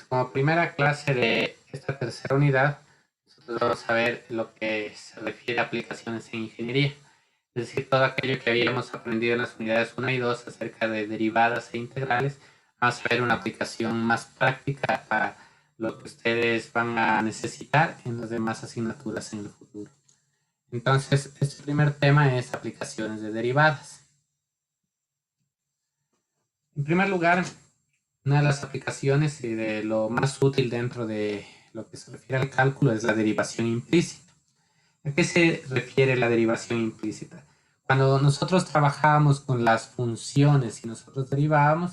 Como primera clase de esta tercera unidad, nosotros vamos a ver lo que se refiere a aplicaciones en ingeniería. Es decir, todo aquello que habíamos aprendido en las unidades 1 y 2 acerca de derivadas e integrales. Vamos a ver una aplicación más práctica para lo que ustedes van a necesitar en las demás asignaturas en el futuro. Entonces, este primer tema es aplicaciones de derivadas. En primer lugar, una de las aplicaciones y de lo más útil dentro de lo que se refiere al cálculo es la derivación implícita. ¿A qué se refiere la derivación implícita? Cuando nosotros trabajábamos con las funciones y nosotros derivábamos,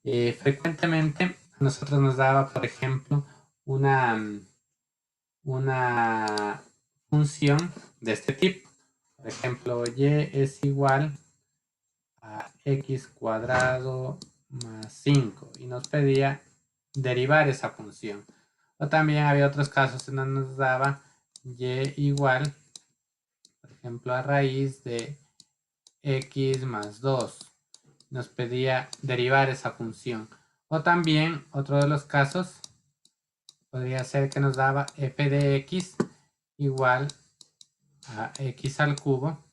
frecuentemente a nosotros nos daba, por ejemplo, una función de este tipo. Por ejemplo, y es igual a x cuadrado más 5 y nos pedía derivar esa función. O también había otros casos en donde nos daba y igual, por ejemplo, a raíz de x más 2. Nos pedía derivar esa función. O también, otro de los casos, podría ser que nos daba f de x igual a x al cubo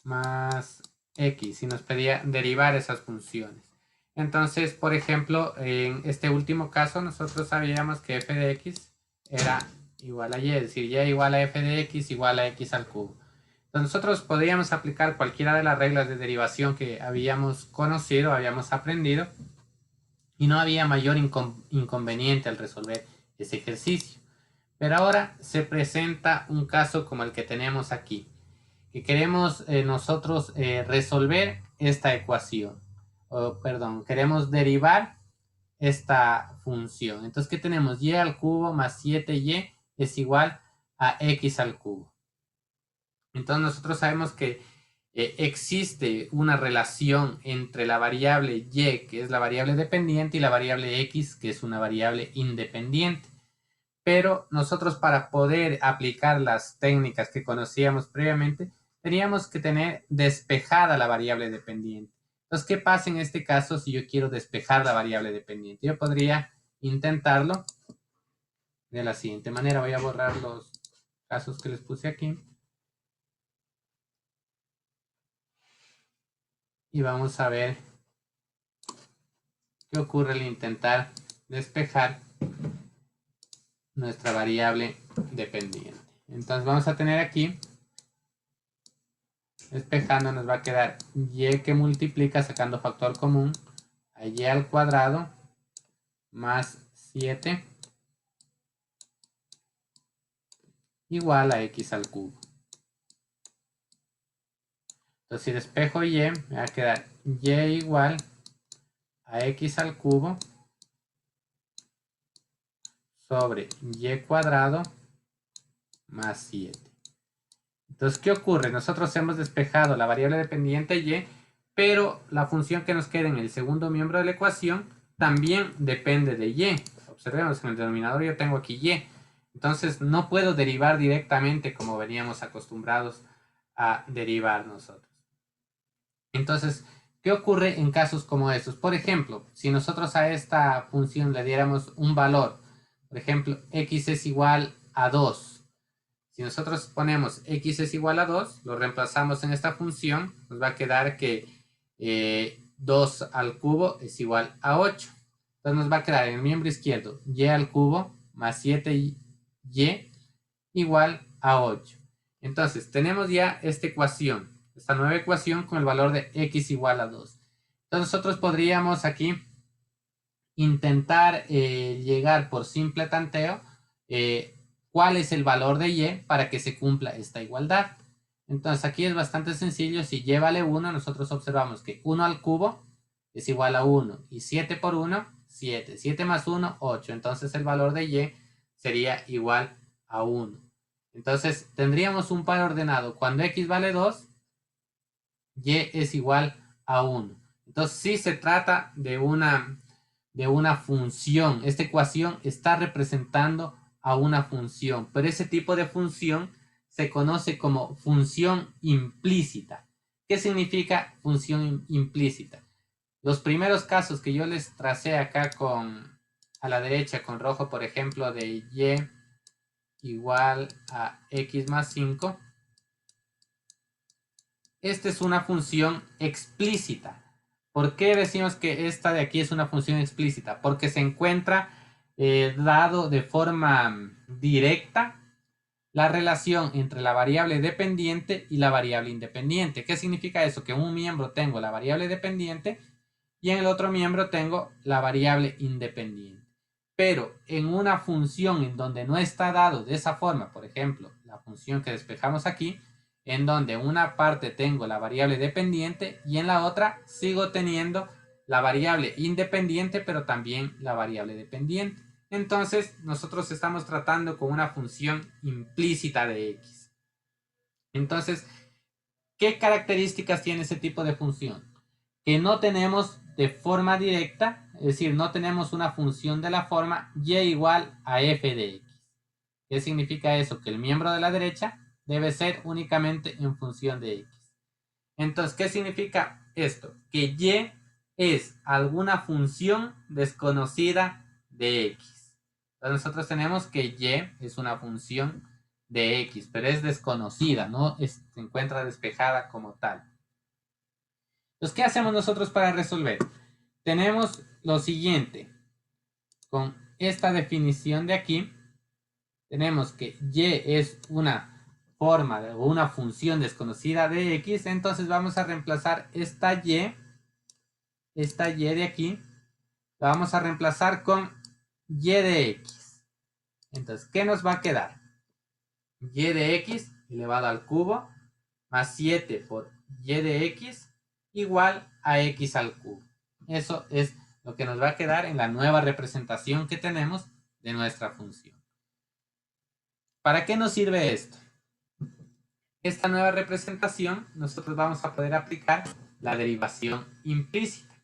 más x y nos pedía derivar esas funciones. Entonces, por ejemplo, en este último caso nosotros sabíamos que f de x era igual a y, es decir, y igual a f de x igual a x al cubo. Entonces nosotros podríamos aplicar cualquiera de las reglas de derivación que habíamos conocido, habíamos aprendido, y no había mayor inconveniente al resolver ese ejercicio. Pero ahora se presenta un caso como el que tenemos aquí, que queremos nosotros resolver esta ecuación, queremos derivar esta función. Entonces, ¿qué tenemos? Y al cubo más 7y es igual a x al cubo. Entonces, nosotros sabemos que existe una relación entre la variable y, que es la variable dependiente, y la variable x, que es una variable independiente. Pero nosotros, para poder aplicar las técnicas que conocíamos previamente, teníamos que tener despejada la variable dependiente. Entonces, ¿qué pasa en este caso si yo quiero despejar la variable dependiente? Yo podría intentarlo de la siguiente manera. Voy a borrar los casos que les puse aquí. Y vamos a ver qué ocurre al intentar despejar nuestra variable dependiente. Entonces vamos a tener aquí, despejando, nos va a quedar y que multiplica sacando factor común a y al cuadrado más 7 igual a x al cubo. Entonces, si despejo y, me va a quedar y igual a x al cubo sobre y cuadrado más 7. Entonces, ¿qué ocurre? Nosotros hemos despejado la variable dependiente y, pero la función que nos queda en el segundo miembro de la ecuación también depende de y. Observemos que en el denominador yo tengo aquí y. Entonces, no puedo derivar directamente como veníamos acostumbrados a derivar nosotros. Entonces, ¿qué ocurre en casos como estos? Por ejemplo, si nosotros a esta función le diéramos un valor, por ejemplo, x es igual a 2. Si nosotros ponemos x es igual a 2, lo reemplazamos en esta función, nos va a quedar que 2 al cubo es igual a 8. Entonces nos va a quedar en el miembro izquierdo y al cubo más 7y igual a 8. Entonces tenemos ya esta ecuación, esta nueva ecuación con el valor de x igual a 2. Entonces nosotros podríamos aquí intentar llegar por simple tanteo cuál es el valor de y para que se cumpla esta igualdad. Entonces aquí es bastante sencillo. Si y vale 1, nosotros observamos que 1 al cubo es igual a 1 y 7 por 1, 7. 7 más 1, 8. Entonces el valor de y sería igual a 1. Entonces tendríamos un par ordenado. Cuando x vale 2, y es igual a 1. Entonces sí se trata de una función. Esta ecuación está representando a una función, pero ese tipo de función se conoce como función implícita. ¿Qué significa función implícita? Los primeros casos que yo les tracé acá a la derecha con rojo, por ejemplo, de y igual a x más 5, esta es una función explícita. ¿Por qué decimos que esta de aquí es una función explícita? Porque se encuentra dado de forma directa la relación entre la variable dependiente y la variable independiente. ¿Qué significa eso? Que en un miembro tengo la variable dependiente y en el otro miembro tengo la variable independiente. Pero en una función en donde no está dado de esa forma, por ejemplo, la función que despejamos aquí, en donde en una parte tengo la variable dependiente y en la otra sigo teniendo la variable independiente, pero también la variable dependiente. Entonces, nosotros estamos tratando con una función implícita de x. Entonces, ¿qué características tiene ese tipo de función? Que no tenemos de forma directa, es decir, no tenemos una función de la forma y igual a f de x. ¿Qué significa eso? Que el miembro de la derecha debe ser únicamente en función de x. Entonces, ¿qué significa esto? Que y es alguna función desconocida de x. Entonces, nosotros tenemos que y es una función de x, pero es desconocida, no se encuentra despejada como tal. Entonces, ¿qué hacemos nosotros para resolver? Tenemos lo siguiente. Con esta definición de aquí, tenemos que y es una forma o una función desconocida de x, entonces vamos a reemplazar esta y de aquí, la vamos a reemplazar con y de x. Entonces, ¿qué nos va a quedar? Y de x elevado al cubo más 7 por y de x igual a x al cubo. Eso es lo que nos va a quedar en la nueva representación que tenemos de nuestra función. ¿Para qué nos sirve esto? Esta nueva representación nosotros vamos a poder aplicar la derivación implícita.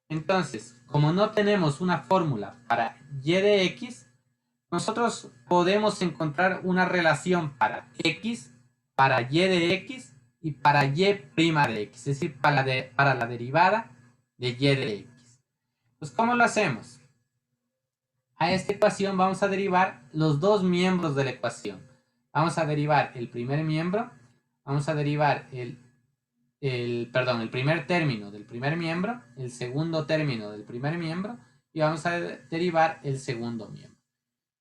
Entonces, como no tenemos una fórmula para y de x, nosotros podemos encontrar una relación para x, para y de x y para y' de x, es decir, para la derivada de y de x. Pues, ¿cómo lo hacemos? A esta ecuación vamos a derivar los dos miembros de la ecuación. Vamos a derivar el primer miembro, vamos a derivar el primer término del primer miembro, el segundo término del primer miembro y vamos a derivar el segundo miembro.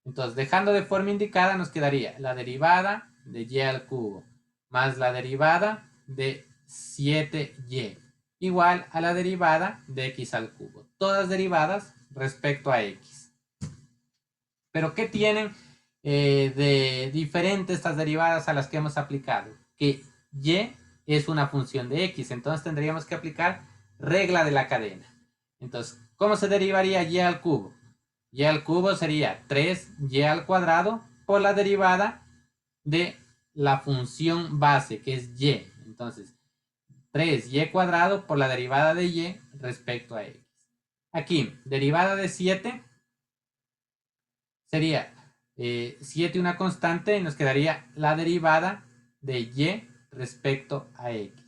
Entonces, dejando de forma indicada, nos quedaría la derivada de y al cubo más la derivada de 7y igual a la derivada de x al cubo. Todas derivadas respecto a x. Pero ¿qué tienen de diferente estas derivadas a las que hemos aplicado? Que y es una función de x, entonces tendríamos que aplicar regla de la cadena. Entonces, ¿cómo se derivaría y al cubo? Y al cubo sería 3y al cuadrado por la derivada de la función base, que es y. Entonces, 3y cuadrado por la derivada de y respecto a x. Aquí, derivada de 7 sería 7 una constante y nos quedaría la derivada de y respecto a x.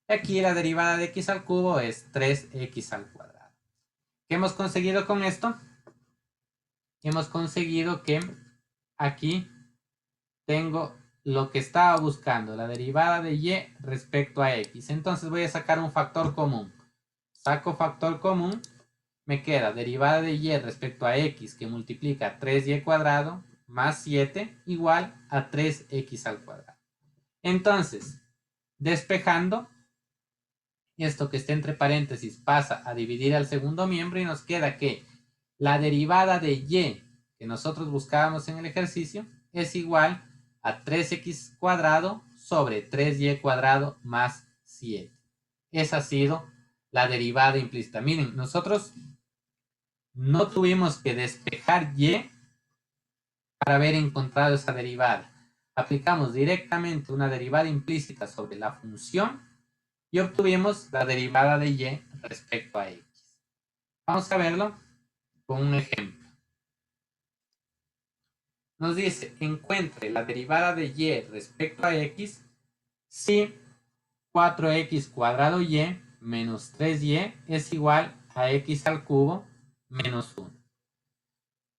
Aquí la derivada de x al cubo es 3x al cuadrado. ¿Qué hemos conseguido con esto? Hemos conseguido que aquí tengo lo que estaba buscando, la derivada de y respecto a x. Entonces voy a sacar un factor común. Saco factor común, me queda derivada de y respecto a x que multiplica 3y cuadrado más 7 igual a 3x al cuadrado. Entonces, despejando, esto que está entre paréntesis pasa a dividir al segundo miembro y nos queda que la derivada de y que nosotros buscábamos en el ejercicio es igual a 3x cuadrado sobre 3y cuadrado más 7. Esa ha sido la derivada implícita. Miren, nosotros no tuvimos que despejar y para haber encontrado esa derivada. Aplicamos directamente una derivada implícita sobre la función y obtuvimos la derivada de y respecto a x. Vamos a verlo con un ejemplo. Nos dice, encuentre la derivada de y respecto a x si 4x cuadrado y menos 3y es igual a x al cubo menos 1.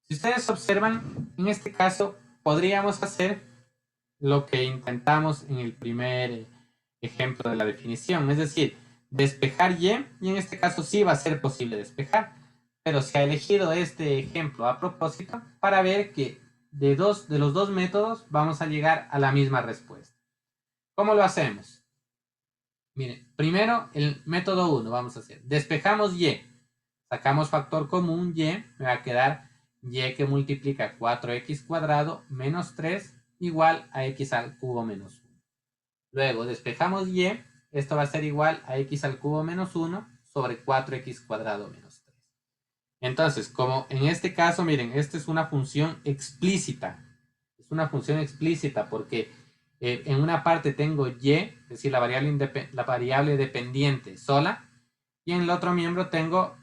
Si ustedes observan, en este caso podríamos hacer lo que intentamos en el primer ejemplo de la definición, es decir, despejar y en este caso sí va a ser posible despejar, pero se ha elegido este ejemplo a propósito para ver que de los dos métodos vamos a llegar a la misma respuesta. ¿Cómo lo hacemos? Miren, primero el método 1 vamos a hacer, despejamos y, sacamos factor común y, me va a quedar y que multiplica 4x cuadrado menos 3 igual a x al cubo menos 1. Luego despejamos y, esto va a ser igual a x al cubo menos 1 sobre 4x cuadrado menos 3. Entonces, como en este caso, miren, esta es una función explícita. Es una función explícita porque en una parte tengo y, es decir, la variable dependiente sola, y en el otro miembro tengo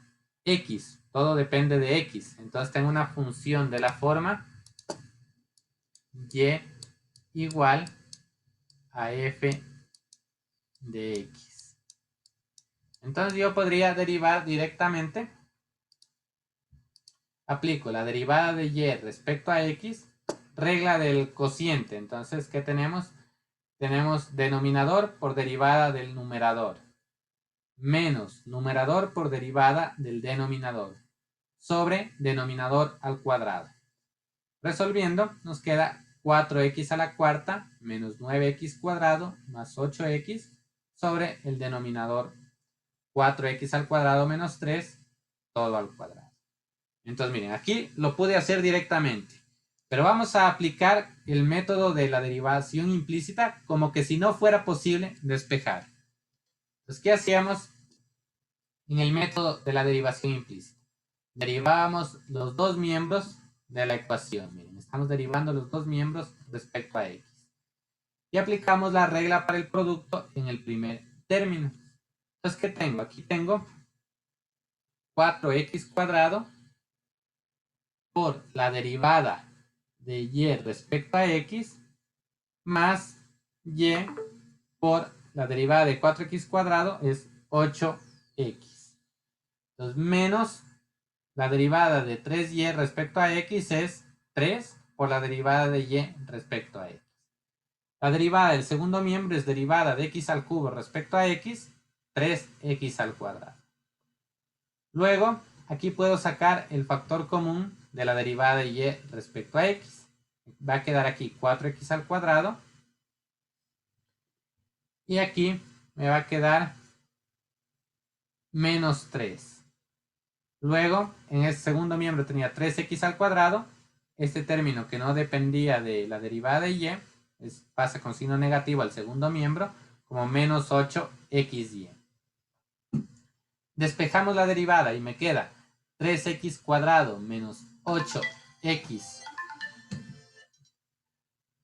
x. Todo depende de x. Entonces tengo una función de la forma y igual a f de x. Entonces yo podría derivar directamente. Aplico la derivada de y respecto a x, regla del cociente. Entonces, ¿qué tenemos? Tenemos denominador por derivada del numerador, menos numerador por derivada del denominador, sobre denominador al cuadrado. Resolviendo, nos queda 4x a la cuarta menos 9x cuadrado más 8x sobre el denominador 4x al cuadrado menos 3 todo al cuadrado. Entonces, miren, aquí lo pude hacer directamente, pero vamos a aplicar el método de la derivación implícita como que si no fuera posible despejar. Entonces, ¿qué hacíamos en el método de la derivación implícita? Derivábamos los dos miembros de la ecuación. Miren, estamos derivando los dos miembros respecto a x. Y aplicamos la regla para el producto en el primer término. Entonces, ¿qué tengo? Aquí tengo 4x cuadrado por la derivada de y respecto a x más y por la derivada de 4x cuadrado es 8x. Entonces, menos la derivada de 3y respecto a x es 3 por la derivada de y respecto a x. La derivada del segundo miembro es derivada de x al cubo respecto a x, 3x al cuadrado. Luego, aquí puedo sacar el factor común de la derivada de y respecto a x. Va a quedar aquí 4x al cuadrado. Y aquí me va a quedar menos 3. Luego, en el segundo miembro tenía 3x al cuadrado. Este término que no dependía de la derivada de y pasa con signo negativo al segundo miembro como menos 8xy. Despejamos la derivada y me queda 3x cuadrado menos 8x.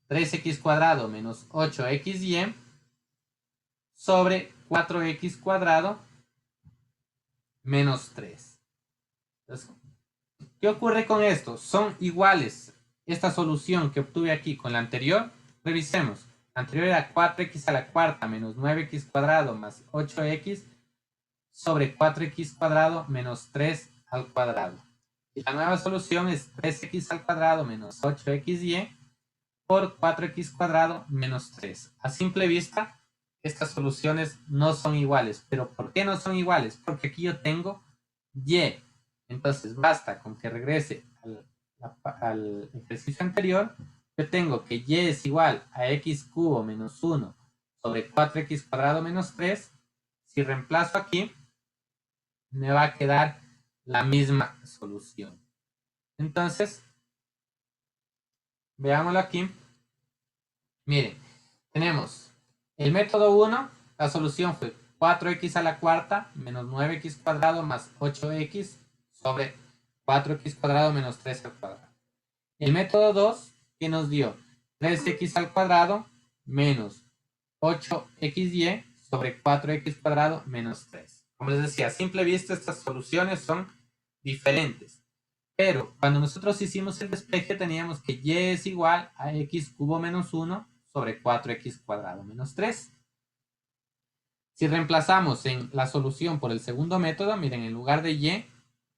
3x cuadrado menos 8xy sobre 4x cuadrado menos 3. Entonces, ¿qué ocurre con esto? Son iguales esta solución que obtuve aquí con la anterior. Revisemos. La anterior era 4x a la cuarta menos 9x cuadrado más 8x sobre 4x cuadrado menos 3 al cuadrado. Y la nueva solución es 3x al cuadrado menos 8xy por 4x cuadrado menos 3. A simple vista, estas soluciones no son iguales. ¿Pero por qué no son iguales? Porque aquí yo tengo y. Entonces basta con que regrese al ejercicio anterior. Yo tengo que y es igual a x cubo menos 1 sobre 4x cuadrado menos 3. Si reemplazo aquí, me va a quedar la misma solución. Entonces, veámoslo aquí. Miren, tenemos el método 1, la solución fue 4x a la cuarta menos 9x cuadrado más 8x sobre 4x cuadrado menos 3 al cuadrado. El método 2, que nos dio 3x al cuadrado menos 8xy sobre 4x cuadrado menos 3. Como les decía, a simple vista estas soluciones son diferentes. Pero cuando nosotros hicimos el despeje teníamos que y es igual a x cubo menos 1 sobre 4x cuadrado menos 3. Si reemplazamos en la solución por el segundo método, miren, en lugar de y,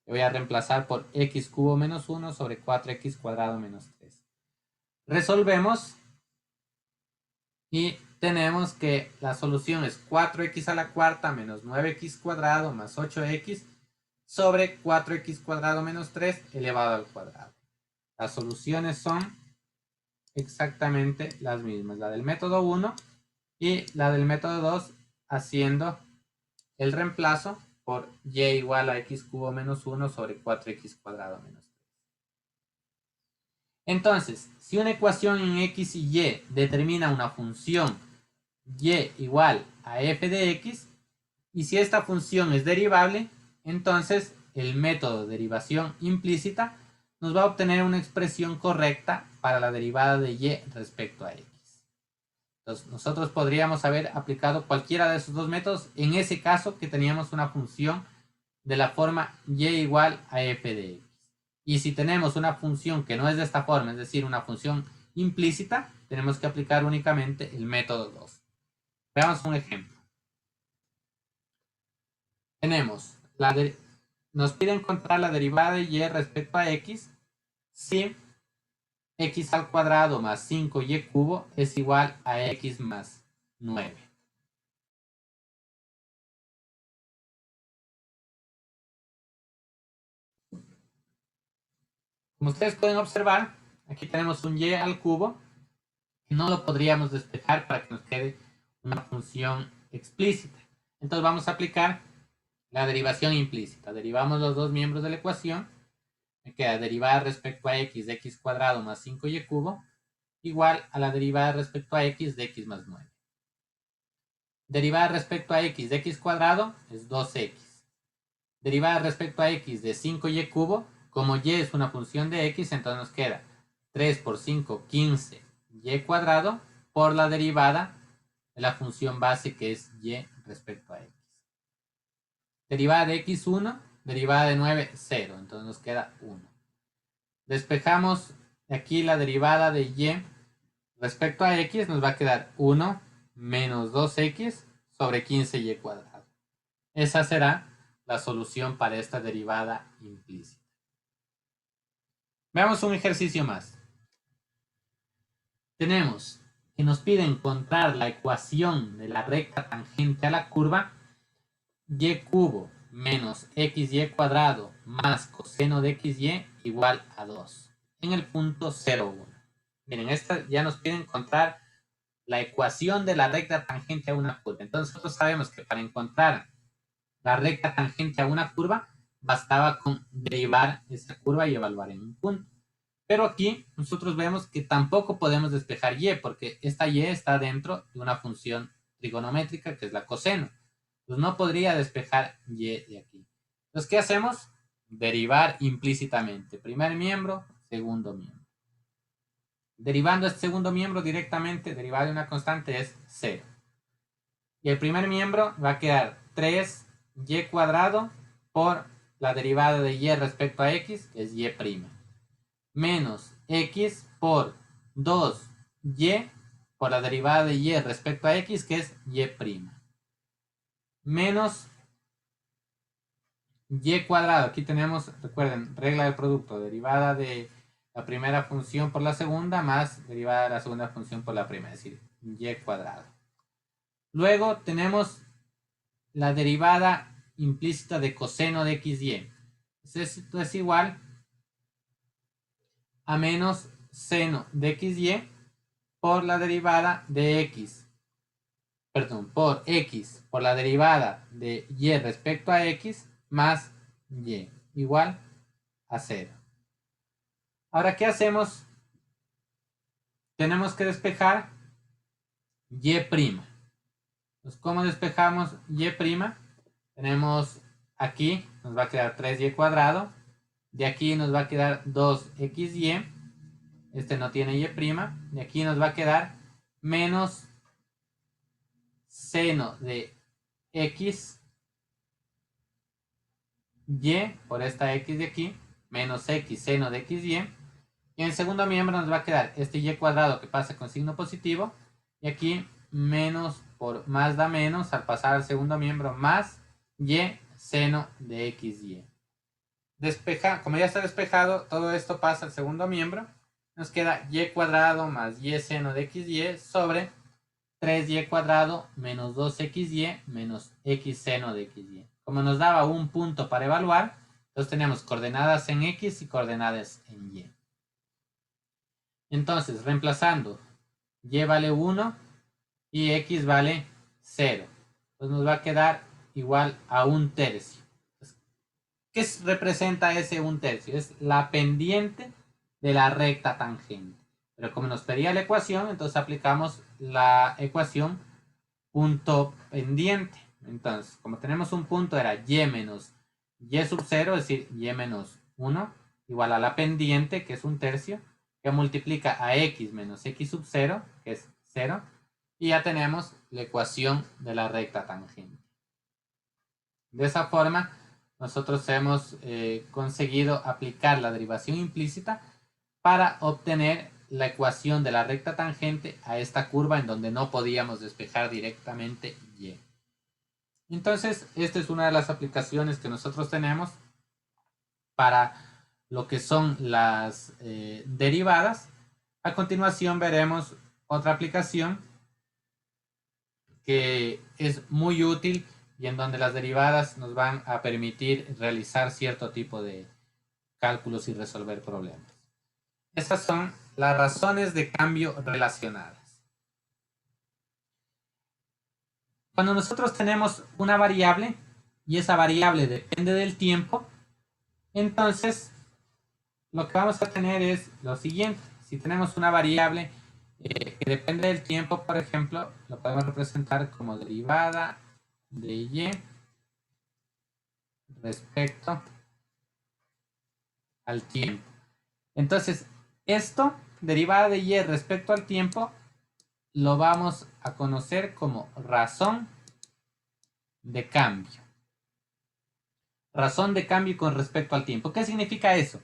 voy a reemplazar por x cubo menos 1 sobre 4x cuadrado menos 3. Resolvemos y tenemos que la solución es 4x a la cuarta menos 9x cuadrado más 8x sobre 4x cuadrado menos 3 elevado al cuadrado. Las soluciones son exactamente las mismas, la del método 1 y la del método 2, haciendo el reemplazo por y igual a x cubo menos 1 sobre 4x cuadrado menos 3. Entonces, si una ecuación en x y y determina una función y igual a f de x, y si esta función es derivable, entonces el método de derivación implícita nos va a obtener una expresión correcta para la derivada de y respecto a x. Entonces, nosotros podríamos haber aplicado cualquiera de esos dos métodos en ese caso que teníamos una función de la forma y igual a f de x. Y si tenemos una función que no es de esta forma, es decir, una función implícita, tenemos que aplicar únicamente el método 2. Veamos un ejemplo. Tenemos nos pide encontrar la derivada de y respecto a x si x al cuadrado más 5y cubo es igual a x más 9. Como ustedes pueden observar, aquí tenemos un y al cubo. No lo podríamos despejar para que nos quede una función explícita. Entonces vamos a aplicar la derivación implícita. Derivamos los dos miembros de la ecuación. Me queda derivada respecto a x de x cuadrado más 5y cubo igual a la derivada respecto a x de x más 9. Derivada respecto a x de x cuadrado es 2x. Derivada respecto a x de 5y cubo, como y es una función de x, entonces nos queda 3 por 5, 15 y cuadrado por la derivada de la función base que es y respecto a x. Derivada de x1, derivada de 9, 0. Entonces nos queda 1. Despejamos aquí la derivada de y respecto a x, nos va a quedar 1 menos 2x sobre 15y cuadrado. Esa será la solución para esta derivada implícita. Veamos un ejercicio más. Tenemos que nos pide encontrar la ecuación de la recta tangente a la curva y cubo menos xy cuadrado más coseno de xy igual a 2 en el punto 0,1. Miren, esta ya nos pide encontrar la ecuación de la recta tangente a una curva. Entonces nosotros sabemos que para encontrar la recta tangente a una curva bastaba con derivar esa curva y evaluar en un punto. Pero aquí nosotros vemos que tampoco podemos despejar y porque esta y está dentro de una función trigonométrica que es la coseno. Pues no podría despejar y de aquí. Entonces, ¿qué hacemos? Derivar implícitamente. Primer miembro, segundo miembro. Derivando este segundo miembro directamente, derivada de una constante es 0. Y el primer miembro va a quedar 3y cuadrado por la derivada de y respecto a x, que es y', menos x por 2y por la derivada de y respecto a x, que es y', menos y cuadrado. Aquí tenemos, recuerden, regla del producto, derivada de la primera función por la segunda más derivada de la segunda función por la primera, es decir, y cuadrado. Luego tenemos la derivada implícita de coseno de xy. Esto es igual a menos seno de xy por la derivada de x. Perdón, por x por la derivada de y respecto a x más y igual a 0. Ahora, ¿qué hacemos? Tenemos que despejar y'. Entonces, ¿cómo despejamos y'? Tenemos aquí, nos va a quedar 3y cuadrado. De aquí nos va a quedar 2xy. Este no tiene y'. De aquí nos va a quedar menos seno de x y por esta x de aquí, menos x seno de xy. Y en el segundo miembro nos va a quedar este y cuadrado que pasa con signo positivo. Y aquí menos por más da menos al pasar al segundo miembro más y seno de xy. Como ya está despejado, todo esto pasa al segundo miembro. Nos queda y cuadrado más y seno de xy sobre 3y cuadrado menos 2xy menos x seno de xy. Como nos daba un punto para evaluar, entonces tenemos coordenadas en x y coordenadas en y. Entonces, reemplazando, y vale 1 y x vale 0. Entonces nos va a quedar igual a 1/3. ¿Qué representa ese 1/3? Es la pendiente de la recta tangente. Pero como nos pedía la ecuación, entonces aplicamos la ecuación punto pendiente. Entonces, como tenemos un punto, era y menos y sub 0, es decir, y menos 1, igual a la pendiente, que es 1/3, que multiplica a x menos x sub 0, que es 0, y ya tenemos la ecuación de la recta tangente. De esa forma, nosotros hemos conseguido aplicar la derivación implícita para obtener la ecuación de la recta tangente a esta curva en donde no podíamos despejar directamente y. Entonces, esta es una de las aplicaciones que nosotros tenemos para lo que son las derivadas. A continuación veremos otra aplicación que es muy útil y en donde las derivadas nos van a permitir realizar cierto tipo de cálculos y resolver problemas. Estas son las razones de cambio relacionadas. Cuando nosotros tenemos una variable y esa variable depende del tiempo, entonces lo que vamos a tener es lo siguiente. Si tenemos una variable que depende del tiempo, por ejemplo, lo podemos representar como derivada de y respecto al tiempo. Entonces, esto, derivada de y respecto al tiempo, lo vamos a conocer como razón de cambio. Razón de cambio con respecto al tiempo. ¿Qué significa eso?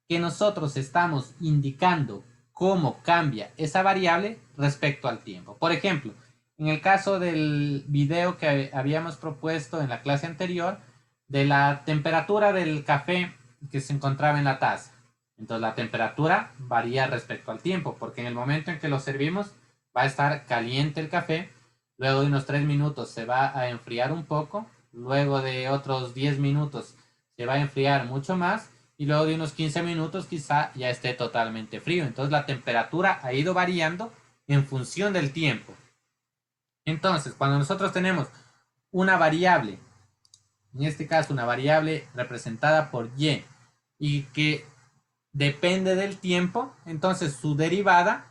Que nosotros estamos indicando cómo cambia esa variable respecto al tiempo. Por ejemplo, en el caso del video que habíamos propuesto en la clase anterior, de la temperatura del café que se encontraba en la taza. Entonces la temperatura varía respecto al tiempo, porque en el momento en que lo servimos va a estar caliente el café, luego de unos 3 minutos se va a enfriar un poco, luego de otros 10 minutos se va a enfriar mucho más y luego de unos 15 minutos quizá ya esté totalmente frío. Entonces la temperatura ha ido variando en función del tiempo. Entonces, cuando nosotros tenemos una variable, en este caso una variable representada por y que depende del tiempo, entonces su derivada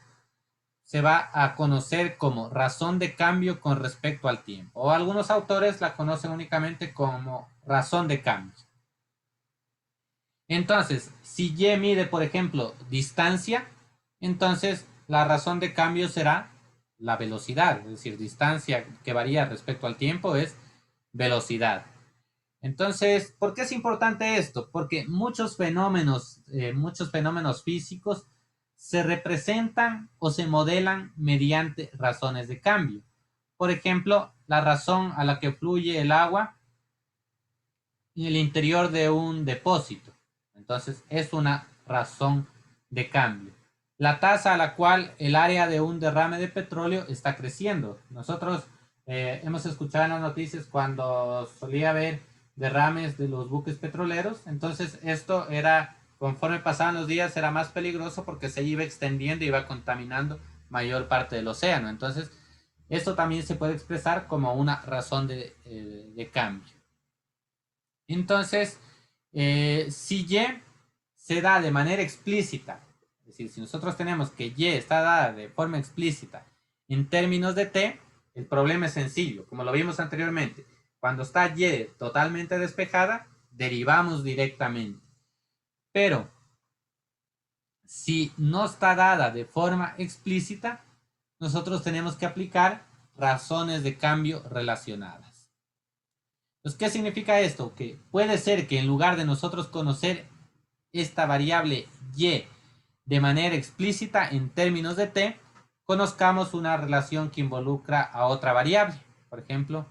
se va a conocer como razón de cambio con respecto al tiempo. O algunos autores la conocen únicamente como razón de cambio. Entonces, si y mide, por ejemplo, distancia, entonces la razón de cambio será la velocidad, es decir, distancia que varía respecto al tiempo es velocidad. Entonces, ¿por qué es importante esto? Porque muchos fenómenos físicos se representan o se modelan mediante razones de cambio. Por ejemplo, la razón a la que fluye el agua en el interior de un depósito. Entonces, es una razón de cambio. La tasa a la cual el área de un derrame de petróleo está creciendo. Nosotros hemos escuchado en las noticias cuando solía haber derrames de los buques petroleros. Entonces, esto era, conforme pasaban los días, era más peligroso porque se iba extendiendo y iba contaminando mayor parte del océano. Entonces, esto también se puede expresar como una razón de cambio. Entonces, si y se da de manera explícita, es decir, si nosotros tenemos que y está dada de forma explícita en términos de t, el problema es sencillo, como lo vimos anteriormente. Cuando está y totalmente despejada, derivamos directamente. Pero, si no está dada de forma explícita, nosotros tenemos que aplicar razones de cambio relacionadas. Entonces, ¿qué significa esto? Que puede ser que en lugar de nosotros conocer esta variable y de manera explícita en términos de t, conozcamos una relación que involucra a otra variable. Por ejemplo,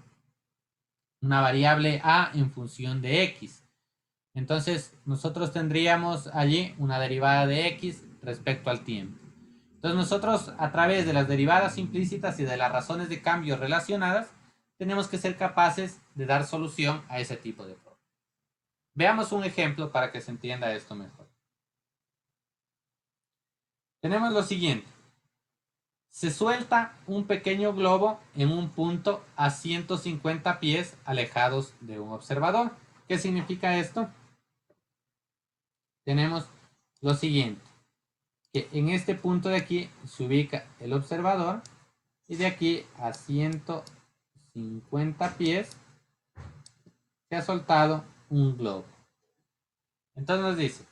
una variable a en función de x. Entonces, nosotros tendríamos allí una derivada de x respecto al tiempo. Entonces, nosotros a través de las derivadas implícitas y de las razones de cambio relacionadas, tenemos que ser capaces de dar solución a ese tipo de problemas. Veamos un ejemplo para que se entienda esto mejor. Tenemos lo siguiente. Se suelta un pequeño globo en un punto a 150 pies alejados de un observador. ¿Qué significa esto? Tenemos lo siguiente, que en este punto de aquí se ubica el observador y de aquí a 150 pies se ha soltado un globo. Entonces nos dice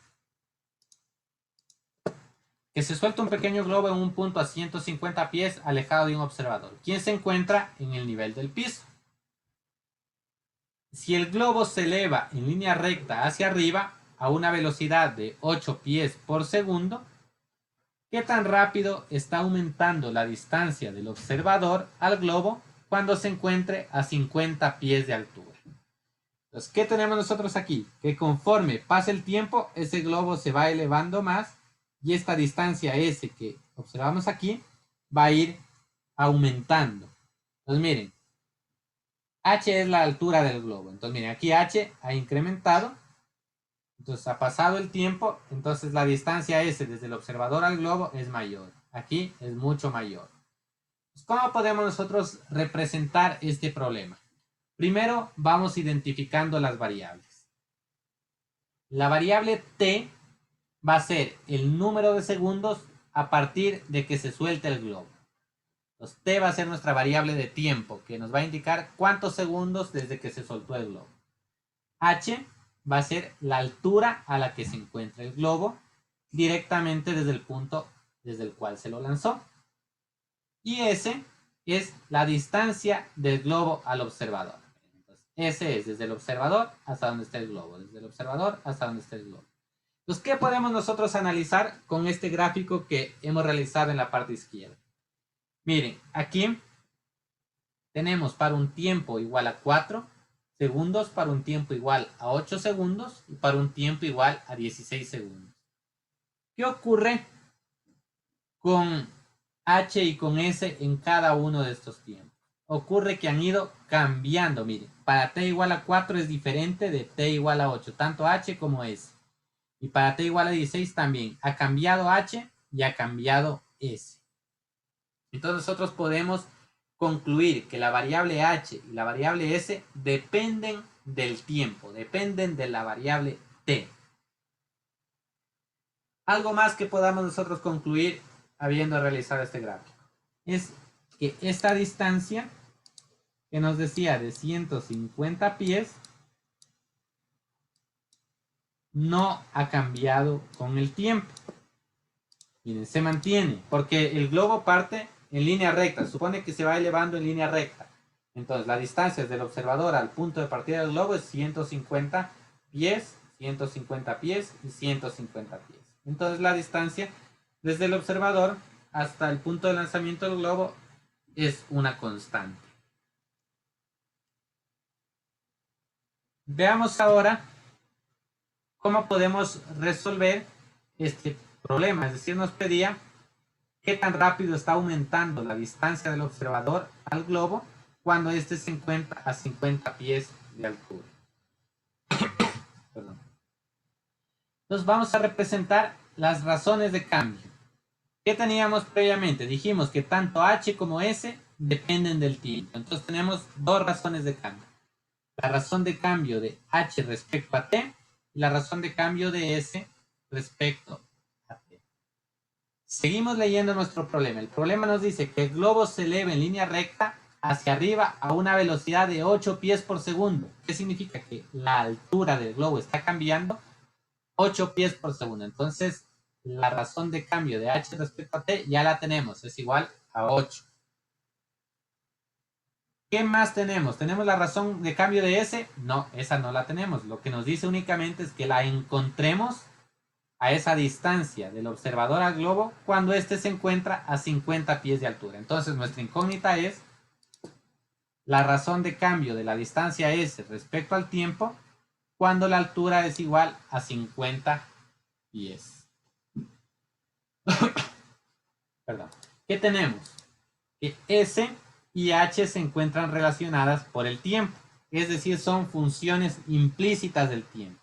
que se suelta un pequeño globo en un punto a 150 pies alejado de un observador, quien se encuentra en el nivel del piso. Si el globo se eleva en línea recta hacia arriba a una velocidad de 8 pies por segundo, ¿qué tan rápido está aumentando la distancia del observador al globo cuando se encuentre a 50 pies de altura? Entonces, ¿qué tenemos nosotros aquí? Que conforme pasa el tiempo, ese globo se va elevando más y esta distancia S que observamos aquí va a ir aumentando. Entonces, miren, H es la altura del globo. Entonces, miren, aquí H ha incrementado. Entonces, ha pasado el tiempo, entonces la distancia S desde el observador al globo es mayor. Aquí es mucho mayor. ¿Cómo podemos nosotros representar este problema? Primero, vamos identificando las variables. La variable T va a ser el número de segundos a partir de que se suelte el globo. Entonces, T va a ser nuestra variable de tiempo, que nos va a indicar cuántos segundos desde que se soltó el globo. H va a ser la altura a la que se encuentra el globo directamente desde el punto desde el cual se lo lanzó. Y S es la distancia del globo al observador. Entonces, S es desde el observador hasta donde está el globo, desde el observador hasta donde está el globo. Entonces, ¿qué podemos nosotros analizar con este gráfico que hemos realizado en la parte izquierda? Miren, aquí tenemos para un tiempo igual a 4 segundos, para un tiempo igual a 8 segundos y para un tiempo igual a 16 segundos. ¿Qué ocurre con H y con S en cada uno de estos tiempos? Ocurre que han ido cambiando. Miren, para T igual a 4 es diferente de T igual a 8, tanto H como S. Y para T igual a 16 también. Ha cambiado H y ha cambiado S. Entonces nosotros podemos concluir que la variable H y la variable S dependen del tiempo, dependen de la variable T. Algo más que podamos nosotros concluir habiendo realizado este gráfico es que esta distancia que nos decía de 150 pies no ha cambiado con el tiempo. Miren, se mantiene porque el globo parte en línea recta, supone que se va elevando en línea recta. Entonces la distancia desde el observador al punto de partida del globo es 150 pies, 150 pies y 150 pies. Entonces la distancia desde el observador hasta el punto de lanzamiento del globo es una constante. Veamos ahora cómo podemos resolver este problema. Es decir, nos pedía qué tan rápido está aumentando la distancia del observador al globo cuando éste se encuentra a 50 pies de altura. Perdón. Entonces vamos a representar las razones de cambio. ¿Qué teníamos previamente? Dijimos que tanto H como S dependen del tiempo. Entonces tenemos dos razones de cambio. La razón de cambio de H respecto a T y la razón de cambio de S respecto a T. Seguimos leyendo nuestro problema. El problema nos dice que el globo se eleva en línea recta hacia arriba a una velocidad de 8 pies por segundo. ¿Qué significa? Que la altura del globo está cambiando 8 pies por segundo. Entonces, la razón de cambio de H respecto a T ya la tenemos. Es igual a 8. ¿Qué más tenemos? ¿Tenemos la razón de cambio de S? No, esa no la tenemos. Lo que nos dice únicamente es que la encontremos a esa distancia del observador al globo cuando éste se encuentra a 50 pies de altura. Entonces nuestra incógnita es la razón de cambio de la distancia S respecto al tiempo cuando la altura es igual a 50 pies. Perdón. ¿Qué tenemos? Que S y H se encuentran relacionadas por el tiempo, es decir, son funciones implícitas del tiempo.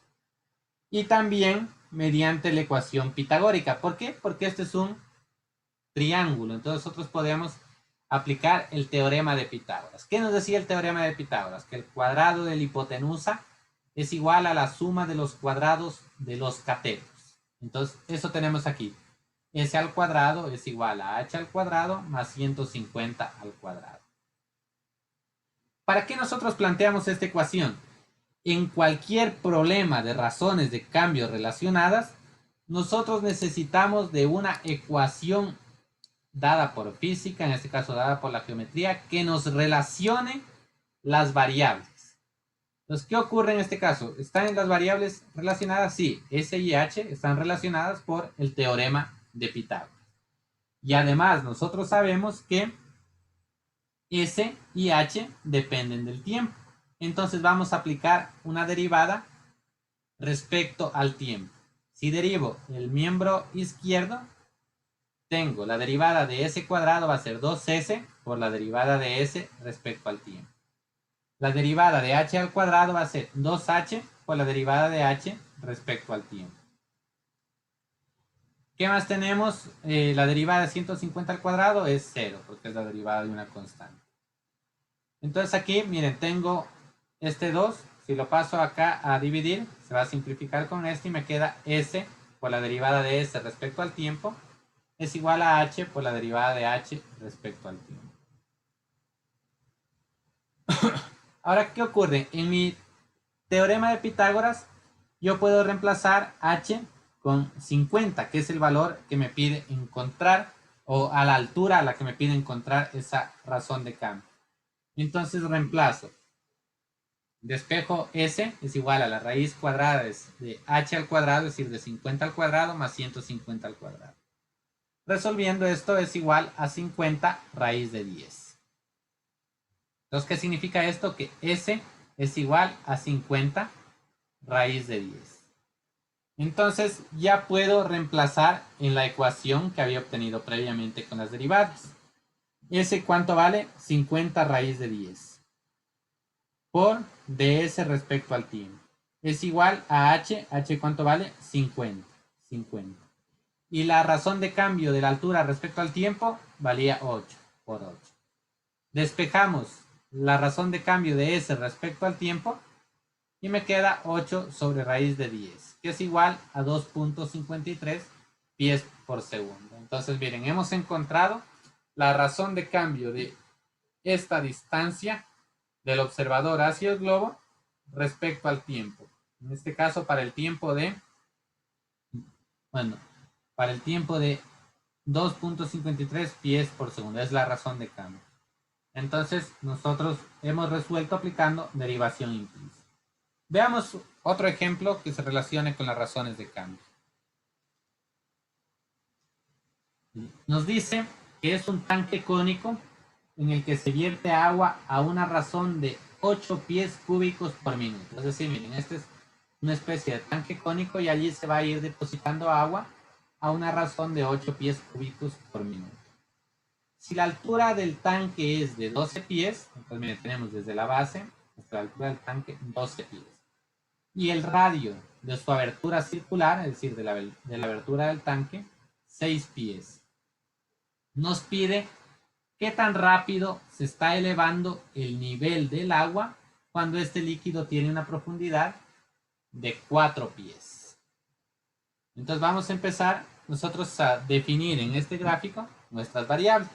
Y también mediante la ecuación pitagórica. ¿Por qué? Porque este es un triángulo. Entonces nosotros podemos aplicar el teorema de Pitágoras. ¿Qué nos decía el teorema de Pitágoras? Que el cuadrado de la hipotenusa es igual a la suma de los cuadrados de los catetos. Entonces eso tenemos aquí. S al cuadrado es igual a H al cuadrado más 150 al cuadrado. ¿Para qué nosotros planteamos esta ecuación? En cualquier problema de razones de cambio relacionadas, nosotros necesitamos de una ecuación dada por física, en este caso dada por la geometría, que nos relacione las variables. Entonces, ¿qué ocurre en este caso? ¿Están las variables relacionadas? Sí, S y H están relacionadas por el teorema de Pitágoras. Y además, nosotros sabemos que S y H dependen del tiempo. Entonces vamos a aplicar una derivada respecto al tiempo. Si derivo el miembro izquierdo, tengo la derivada de S cuadrado va a ser 2S por la derivada de S respecto al tiempo. La derivada de H al cuadrado va a ser 2H por la derivada de H respecto al tiempo. ¿Qué más tenemos? La derivada de 150 al cuadrado es 0, porque es la derivada de una constante. Entonces aquí, miren, tengo este 2. Si lo paso acá a dividir, se va a simplificar con este y me queda S por la derivada de S respecto al tiempo es igual a H por la derivada de H respecto al tiempo. Ahora, ¿qué ocurre? En mi teorema de Pitágoras, yo puedo reemplazar H con 50, que es el valor que me pide encontrar, o a la altura a la que me pide encontrar esa razón de cambio. Entonces reemplazo. Despejo S es igual a la raíz cuadrada de H al cuadrado, es decir, de 50 al cuadrado más 150 al cuadrado. Resolviendo esto es igual a 50 raíz de 10. Entonces, ¿qué significa esto? Que S es igual a 50 raíz de 10. Entonces ya puedo reemplazar en la ecuación que había obtenido previamente con las derivadas. S, ¿cuánto vale? 50 raíz de 10 por ds respecto al tiempo. Es igual a h. H, ¿cuánto vale? 50. Y la razón de cambio de la altura respecto al tiempo valía 8 por 8. Despejamos la razón de cambio de s respecto al tiempo y me queda 8 sobre raíz de 10, que es igual a 2.53 pies por segundo. Entonces, miren, hemos encontrado la razón de cambio de esta distancia del observador hacia el globo respecto al tiempo. En este caso, para el tiempo de, para el tiempo de 2.53 pies por segundo. Es la razón de cambio. Entonces, nosotros hemos resuelto aplicando derivación implícita. Veamos otro ejemplo que se relacione con las razones de cambio. Nos dice que es un tanque cónico en el que se vierte agua a una razón de 8 pies cúbicos por minuto. Es decir, miren, este es una especie de tanque cónico y allí se va a ir depositando agua a una razón de 8 pies cúbicos por minuto. Si la altura del tanque es de 12 pies, entonces miren, tenemos desde la base hasta la altura del tanque 12 pies. Y el radio de su abertura circular, es decir, de la abertura del tanque, 6 pies. Nos pide qué tan rápido se está elevando el nivel del agua cuando este líquido tiene una profundidad de 4 pies. Entonces vamos a empezar nosotros a definir en este gráfico nuestras variables.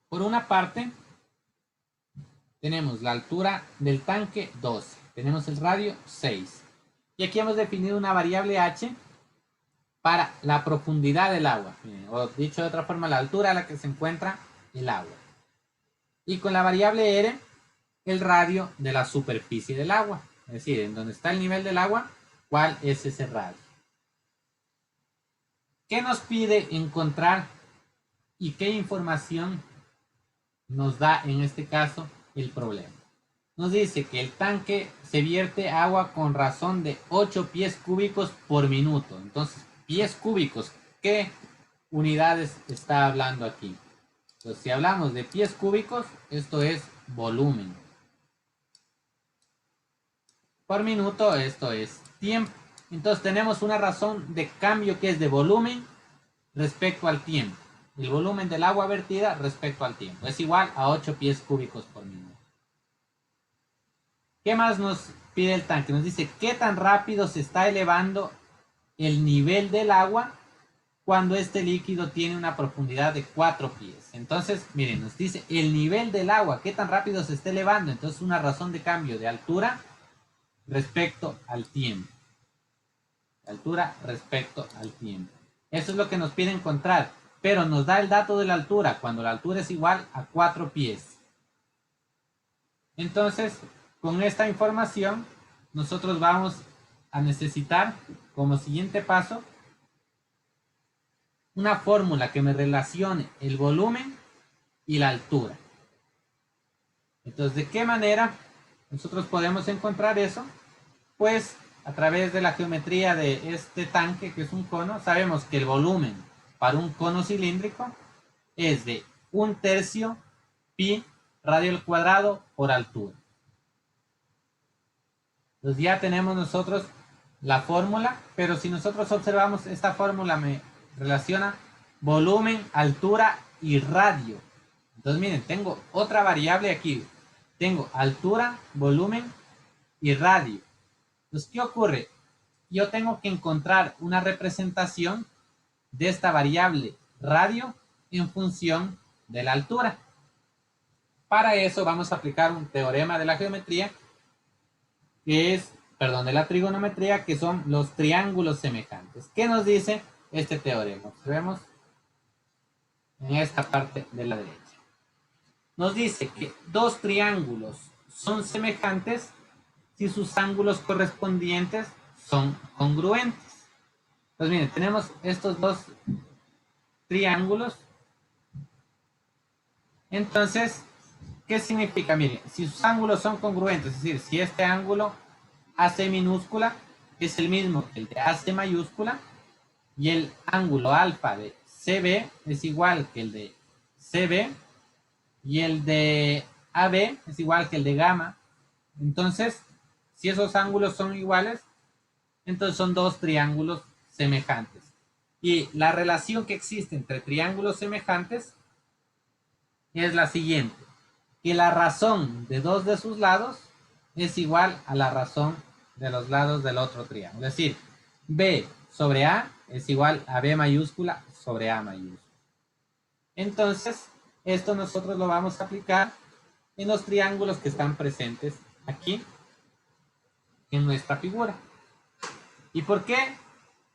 Por una parte, tenemos la altura del tanque 12, tenemos el radio 6. Y aquí hemos definido una variable h para la profundidad del agua, o dicho de otra forma, la altura a la que se encuentra el agua. Y con la variable R, el radio de la superficie del agua. Es decir, en donde está el nivel del agua, ¿cuál es ese radio? ¿Qué nos pide encontrar y qué información nos da en este caso el problema? Nos dice que el tanque se vierte agua con razón de 8 pies cúbicos por minuto. Entonces, pies cúbicos, ¿qué unidades está hablando aquí? Entonces, si hablamos de pies cúbicos, esto es volumen. Por minuto, esto es tiempo. Entonces, tenemos una razón de cambio que es de volumen respecto al tiempo. El volumen del agua vertida respecto al tiempo. Es igual a 8 pies cúbicos por minuto. ¿Qué más nos pide el tanque? Nos dice qué tan rápido se está elevando el nivel del agua cuando este líquido tiene una profundidad de 4 pies. Entonces, miren, nos dice el nivel del agua, qué tan rápido se está elevando. Entonces, una razón de cambio de altura respecto al tiempo. Altura respecto al tiempo. Eso es lo que nos pide encontrar. Pero nos da el dato de la altura cuando la altura es igual a 4 pies. Entonces, con esta información, nosotros vamos a necesitar como siguiente paso una fórmula que me relacione el volumen y la altura. Entonces, ¿de qué manera nosotros podemos encontrar eso? Pues a través de la geometría de este tanque, que es un cono, sabemos que el volumen para un cono cilíndrico es de 1/3 pi radio al cuadrado por altura. Entonces ya tenemos nosotros la fórmula, pero si nosotros observamos esta fórmula me relaciona volumen, altura y radio. Entonces miren, tengo otra variable aquí. Tengo altura, volumen y radio. Entonces, ¿qué ocurre? Yo tengo que encontrar una representación de esta variable radio en función de la altura. Para eso vamos a aplicar un teorema de la geometría que es, perdón, de la trigonometría, que son los triángulos semejantes. ¿Qué nos dice este teorema? Observemos en esta parte de la derecha. Nos dice que dos triángulos son semejantes si sus ángulos correspondientes son congruentes. Pues miren, tenemos estos dos triángulos. Entonces, ¿qué significa? Miren, si sus ángulos son congruentes, es decir, si este ángulo AC minúscula es el mismo que el de AC mayúscula y el ángulo alfa de CB es igual que el de CB y el de AB es igual que el de gamma. Entonces, si esos ángulos son iguales, entonces son dos triángulos semejantes. Y la relación que existe entre triángulos semejantes es la siguiente, que la razón de dos de sus lados es igual a la razón de los lados del otro triángulo. Es decir, B sobre A es igual a B mayúscula sobre A mayúscula. Entonces, esto nosotros lo vamos a aplicar en los triángulos que están presentes aquí en nuestra figura. ¿Y por qué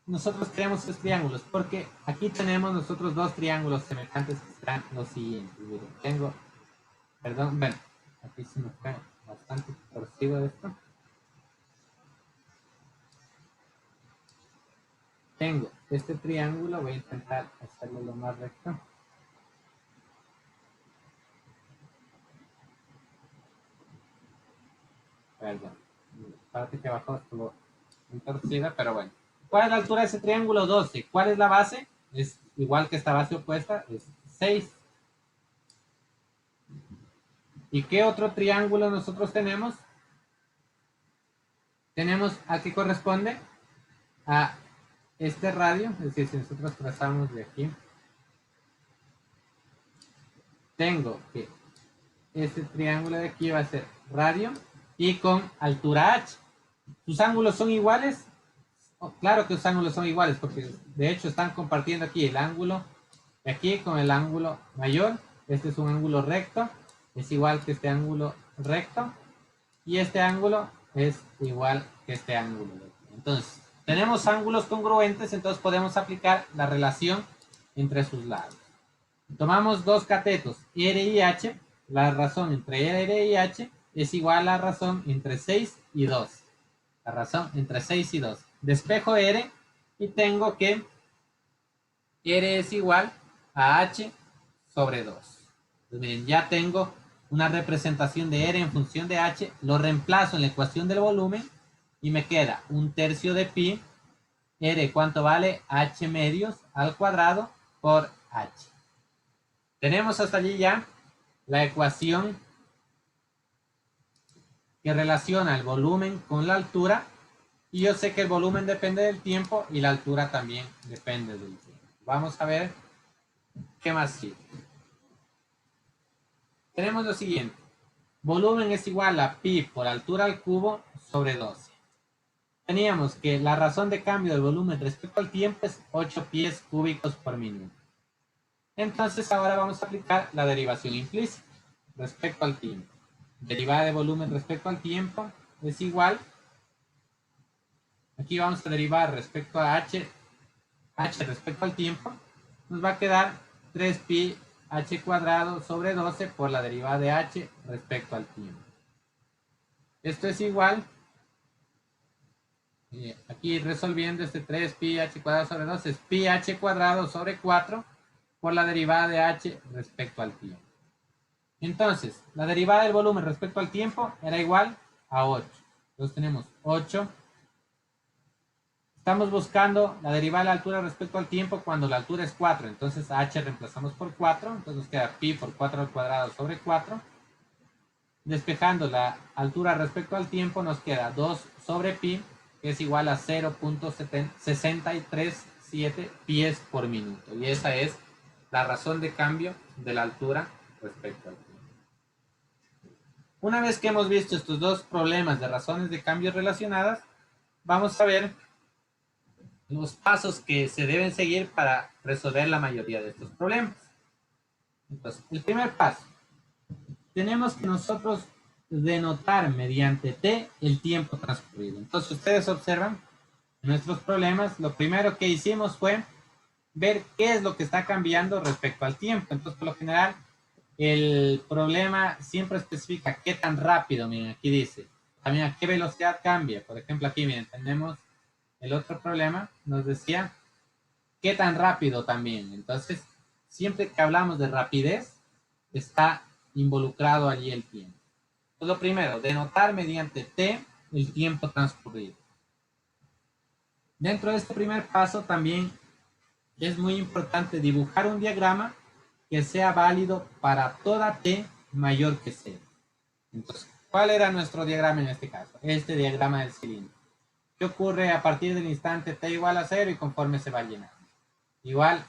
nosotros creamos estos triángulos? Porque aquí tenemos nosotros dos triángulos semejantes que serán los siguientes. Miren, tengo, perdón, bueno, aquí se me fue bastante torcido esto. Tengo este triángulo, voy a intentar hacerlo lo más recto. Perdón, la parte que abajo estuvo muy torcida, pero bueno. ¿Cuál es la altura de ese triángulo? 12. ¿Cuál es la base? Es igual que esta base opuesta, es 6. ¿Y qué otro triángulo nosotros tenemos? Tenemos a qué corresponde a este radio, es decir, si nosotros trazamos de aquí, tengo que este triángulo de aquí va a ser radio y con altura h. ¿Sus ángulos son iguales? Oh, claro que los ángulos son iguales porque de hecho están compartiendo aquí el ángulo de aquí con el ángulo mayor. Este es un ángulo recto, es igual que este ángulo recto y este ángulo es igual que este ángulo. Entonces, tenemos ángulos congruentes, entonces podemos aplicar la relación entre sus lados. Tomamos dos catetos, R y H, la razón entre R y H es igual a la razón entre 6 y 2. La razón entre 6 y 2. Despejo R y tengo que R es igual a H sobre 2. Entonces, miren, ya tengo una representación de R en función de H, lo reemplazo en la ecuación del volumen y me queda 1/3 de pi. R, ¿cuánto vale? H medios al cuadrado por H. Tenemos hasta allí ya la ecuación que relaciona el volumen con la altura, y yo sé que el volumen depende del tiempo y la altura también depende del tiempo. Vamos a ver qué más sigue. Tenemos lo siguiente. Volumen es igual a pi por altura al cubo sobre 12. Teníamos que la razón de cambio del volumen respecto al tiempo es 8 pies cúbicos por minuto. Entonces ahora vamos a aplicar la derivación implícita respecto al tiempo. Derivada de volumen respecto al tiempo es igual. Aquí vamos a derivar respecto a h respecto al tiempo. Nos va a quedar 3 pi h cuadrado sobre 12 por la derivada de h respecto al tiempo. Esto es igual, aquí resolviendo este 3 pi h cuadrado sobre 12 es pi h cuadrado sobre 4 por la derivada de h respecto al tiempo. Entonces, la derivada del volumen respecto al tiempo era igual a 8. Entonces tenemos 8. Estamos buscando la derivada de la altura respecto al tiempo cuando la altura es 4. Entonces a h reemplazamos por 4. Entonces nos queda pi por 4 al cuadrado sobre 4. Despejando la altura respecto al tiempo nos queda 2 sobre pi, que es igual a 0.637 pies por minuto. Y esa es la razón de cambio de la altura respecto al tiempo. Una vez que hemos visto estos dos problemas de razones de cambio relacionadas, vamos a ver los pasos que se deben seguir para resolver la mayoría de estos problemas. Entonces, el primer paso, tenemos que nosotros denotar mediante t el tiempo transcurrido. Entonces, ustedes observan nuestros problemas, lo primero que hicimos fue ver qué es lo que está cambiando respecto al tiempo. Entonces, por lo general, el problema siempre especifica qué tan rápido. Miren, aquí dice también a qué velocidad cambia. Por ejemplo, aquí miren, tenemos el otro problema, nos decía qué tan rápido también. Entonces, siempre que hablamos de rapidez, está involucrado allí el tiempo. Entonces, lo primero, denotar mediante t el tiempo transcurrido. Dentro de este primer paso también es muy importante dibujar un diagrama que sea válido para toda t mayor que 0. Entonces, ¿cuál era nuestro diagrama en este caso? Este diagrama del cilindro. ¿Qué ocurre a partir del instante t igual a 0 y conforme se va llenando? Igual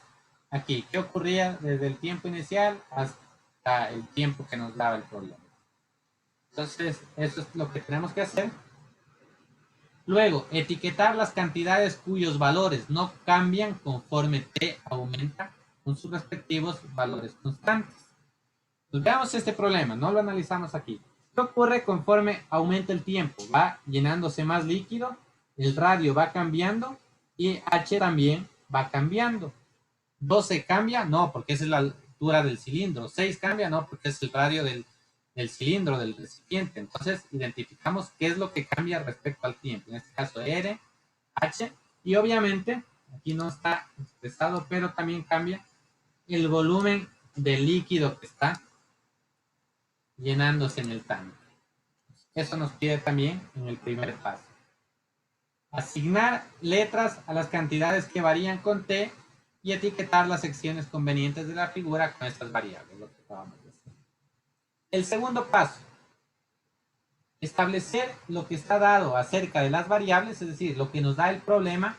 aquí, ¿qué ocurría desde el tiempo inicial hasta el tiempo que nos daba el problema? Entonces, eso es lo que tenemos que hacer. Luego, etiquetar las cantidades cuyos valores no cambian conforme t aumenta con sus respectivos valores constantes. Pues veamos este problema, no lo analizamos aquí. ¿Qué ocurre conforme aumenta el tiempo? Va llenándose más líquido, el radio va cambiando y h también va cambiando. 12 cambia, no, porque esa es la altura del cilindro. 6 cambia, no, porque es el radio del cilindro, del recipiente. Entonces, identificamos qué es lo que cambia respecto al tiempo. En este caso, R, H, y obviamente, aquí no está expresado, pero también cambia el volumen del líquido que está llenándose en el tanque. Eso nos pide también en el primer paso. Asignar letras a las cantidades que varían con t y etiquetar las secciones convenientes de la figura con estas variables, lo que acabamos de hacer. El segundo paso, establecer lo que está dado acerca de las variables, es decir, lo que nos da el problema,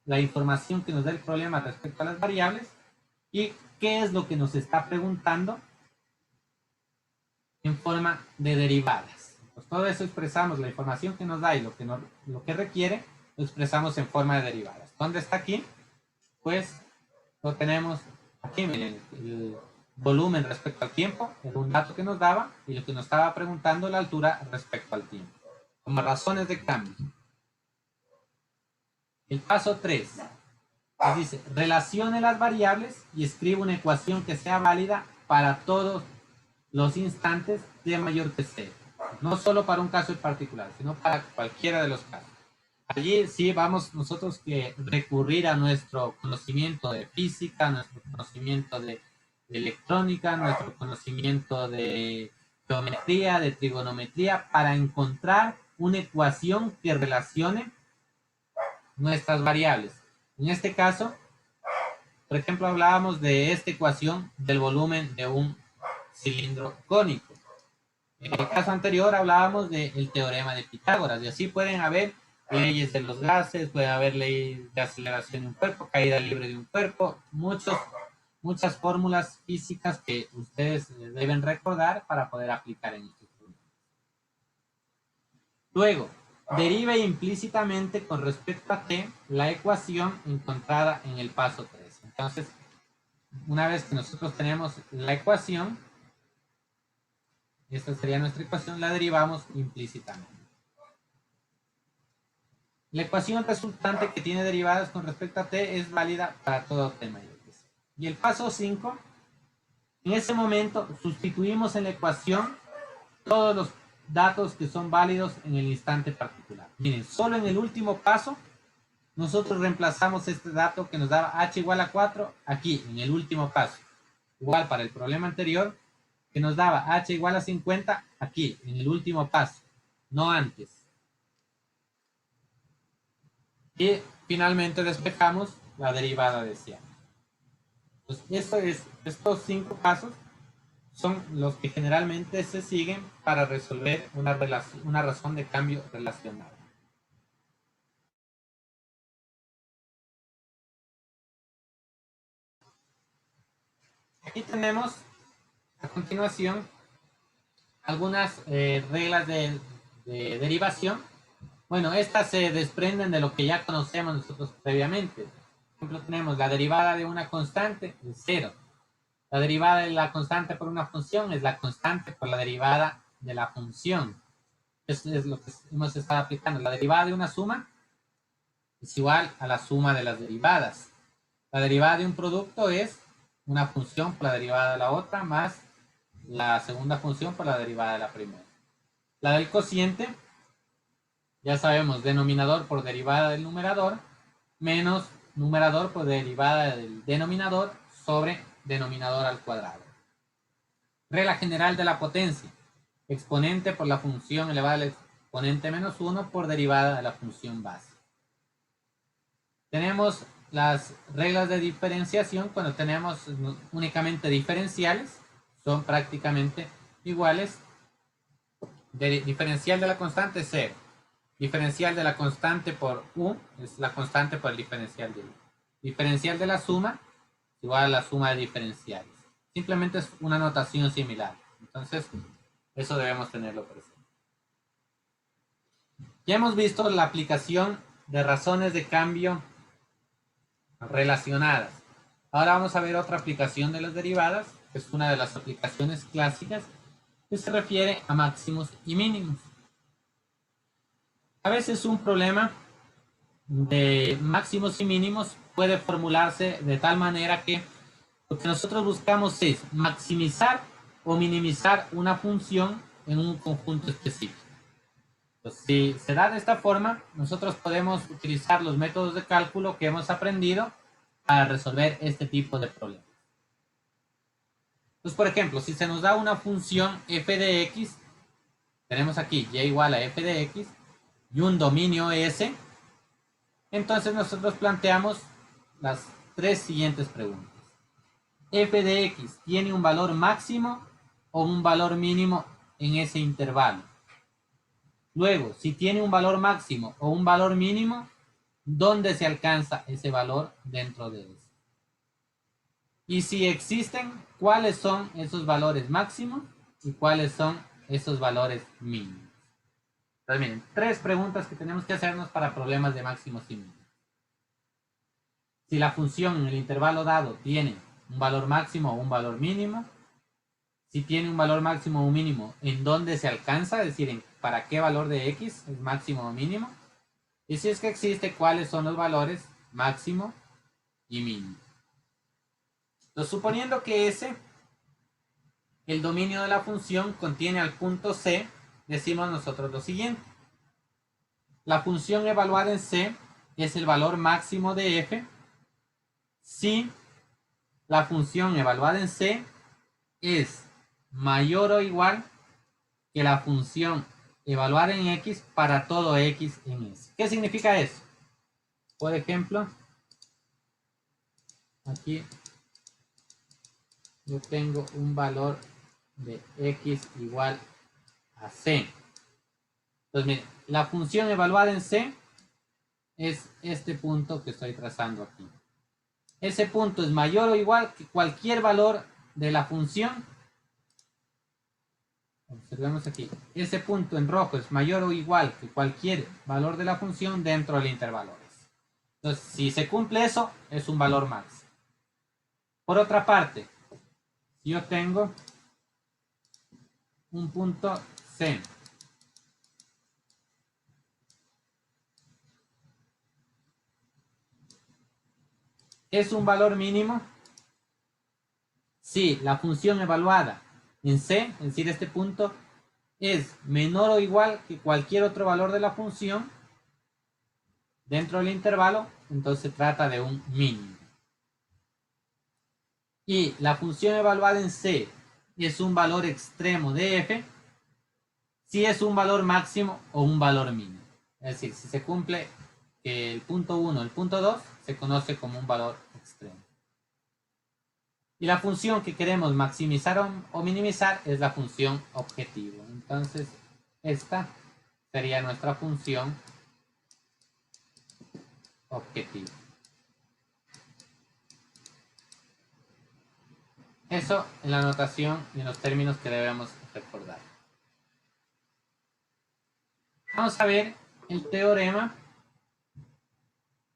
la información que nos da el problema respecto a las variables y qué es lo que nos está preguntando en forma de derivadas. Pues todo eso expresamos, la información que nos da y lo que requiere, lo expresamos en forma de derivadas. ¿Dónde está aquí? Pues lo tenemos aquí, miren, el volumen respecto al tiempo, era un dato que nos daba, y lo que nos estaba preguntando la altura respecto al tiempo, como razones de cambio. El paso 3 nos dice, relacione las variables y escribe una ecuación que sea válida para todos los instantes de mayor que cero. No solo para un caso en particular, sino para cualquiera de los casos. Allí sí vamos nosotros que recurrir a nuestro conocimiento de física, nuestro conocimiento de electrónica, nuestro conocimiento de geometría, de trigonometría, para encontrar una ecuación que relacione nuestras variables. En este caso, por ejemplo, hablábamos de esta ecuación del volumen de un cilindro cónico. En el caso anterior hablábamos del teorema de Pitágoras, y así pueden haber leyes de los gases, puede haber leyes de aceleración de un cuerpo, caída libre de un cuerpo, muchas fórmulas físicas que ustedes deben recordar para poder aplicar en estos problemas. Luego, derive implícitamente con respecto a t la ecuación encontrada en el paso 3. Entonces, una vez que nosotros tenemos la ecuación, esta sería nuestra ecuación, la derivamos implícitamente. La ecuación resultante que tiene derivadas con respecto a t es válida para todo t mayor que c. Y el paso 5, en ese momento sustituimos en la ecuación todos los datos que son válidos en el instante particular. Miren, solo en el último paso nosotros reemplazamos este dato que nos daba h igual a 4 aquí, en el último paso. Igual para el problema anterior, que nos daba h igual a 50 aquí, en el último paso, no antes. Y finalmente despejamos la derivada deseada. Entonces, estos 5 pasos son los que generalmente se siguen para resolver una razón de cambio relacional. Aquí tenemos a continuación algunas reglas de derivación. Bueno, estas se desprenden de lo que ya conocemos nosotros previamente. Por ejemplo, tenemos la derivada de una constante es 0. La derivada de la constante por una función es la constante por la derivada de la función. Eso es lo que hemos estado aplicando. La derivada de una suma es igual a la suma de las derivadas. La derivada de un producto es una función por la derivada de la otra más la segunda función por la derivada de la primera. La del cociente, ya sabemos, denominador por derivada del numerador menos numerador por derivada del denominador sobre denominador al cuadrado. Regla general de la potencia, exponente por la función elevada al exponente menos 1 por derivada de la función base. Tenemos las reglas de diferenciación cuando tenemos únicamente diferenciales, son prácticamente iguales. Diferencial de la constante es 0. Diferencial de la constante por u es la constante por el diferencial de u. Diferencial de la suma es igual a la suma de diferenciales. Simplemente es una notación similar. Entonces, eso debemos tenerlo presente. Ya hemos visto la aplicación de razones de cambio relacionadas. Ahora vamos a ver otra aplicación de las derivadas, que es una de las aplicaciones clásicas, que se refiere a máximos y mínimos. A veces un problema de máximos y mínimos puede formularse de tal manera que lo que nosotros buscamos es maximizar o minimizar una función en un conjunto específico. Entonces, si se da de esta forma, nosotros podemos utilizar los métodos de cálculo que hemos aprendido para resolver este tipo de problemas. Entonces, por ejemplo, si se nos da una función f de x, tenemos aquí y igual a f de x y un dominio S, entonces nosotros planteamos las tres siguientes preguntas. ¿F de x tiene un valor máximo o un valor mínimo en ese intervalo? Luego, si tiene un valor máximo o un valor mínimo, ¿dónde se alcanza ese valor dentro de eso? Y si existen, ¿cuáles son esos valores máximos y cuáles son esos valores mínimos? Entonces, miren, tres preguntas que tenemos que hacernos para problemas de máximos y mínimos. Si la función en el intervalo dado tiene un valor máximo o un valor mínimo, si tiene un valor máximo o un mínimo, ¿en dónde se alcanza? Es decir, ¿para qué valor de x es máximo o mínimo? Y si es que existe, ¿cuáles son los valores máximo y mínimo? Entonces, suponiendo que S el dominio de la función contiene al punto C, decimos nosotros lo siguiente. La función evaluada en C es el valor máximo de f si la función evaluada en C es mayor o igual que la función evaluada en X para todo X en S. ¿Qué significa eso? Por ejemplo, aquí yo tengo un valor de X igual a C. Entonces, miren, la función evaluada en C es este punto que estoy trazando aquí. Ese punto es mayor o igual que cualquier valor de la función. Observemos aquí. Ese punto en rojo es mayor o igual que cualquier valor de la función dentro del intervalo S. Entonces, si se cumple eso, es un valor máximo. Por otra parte, si yo tengo un punto C es un valor mínimo si la función evaluada en C, es decir, este punto, es menor o igual que cualquier otro valor de la función dentro del intervalo, entonces se trata de un mínimo. Y la función evaluada en C es un valor extremo de f si es un valor máximo o un valor mínimo. Es decir, si se cumple que el punto 1 o el punto 2 se conoce como un valor extremo. Y la función que queremos maximizar o minimizar es la función objetivo. Entonces, esta sería nuestra función objetivo. Eso en la notación y en los términos que debemos recordar. Vamos a ver el teorema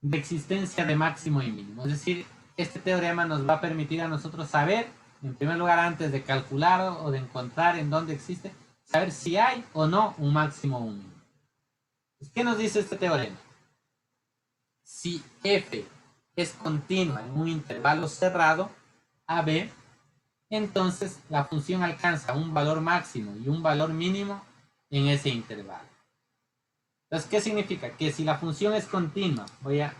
de existencia de máximo y mínimo. Es decir, este teorema nos va a permitir a nosotros saber, en primer lugar, antes de calcular o de encontrar en dónde existe, saber si hay o no un máximo o un mínimo. ¿Qué nos dice este teorema? Si f es continua en un intervalo cerrado, AB, entonces la función alcanza un valor máximo y un valor mínimo en ese intervalo. Entonces, ¿qué significa? Que si la función es continua, voy a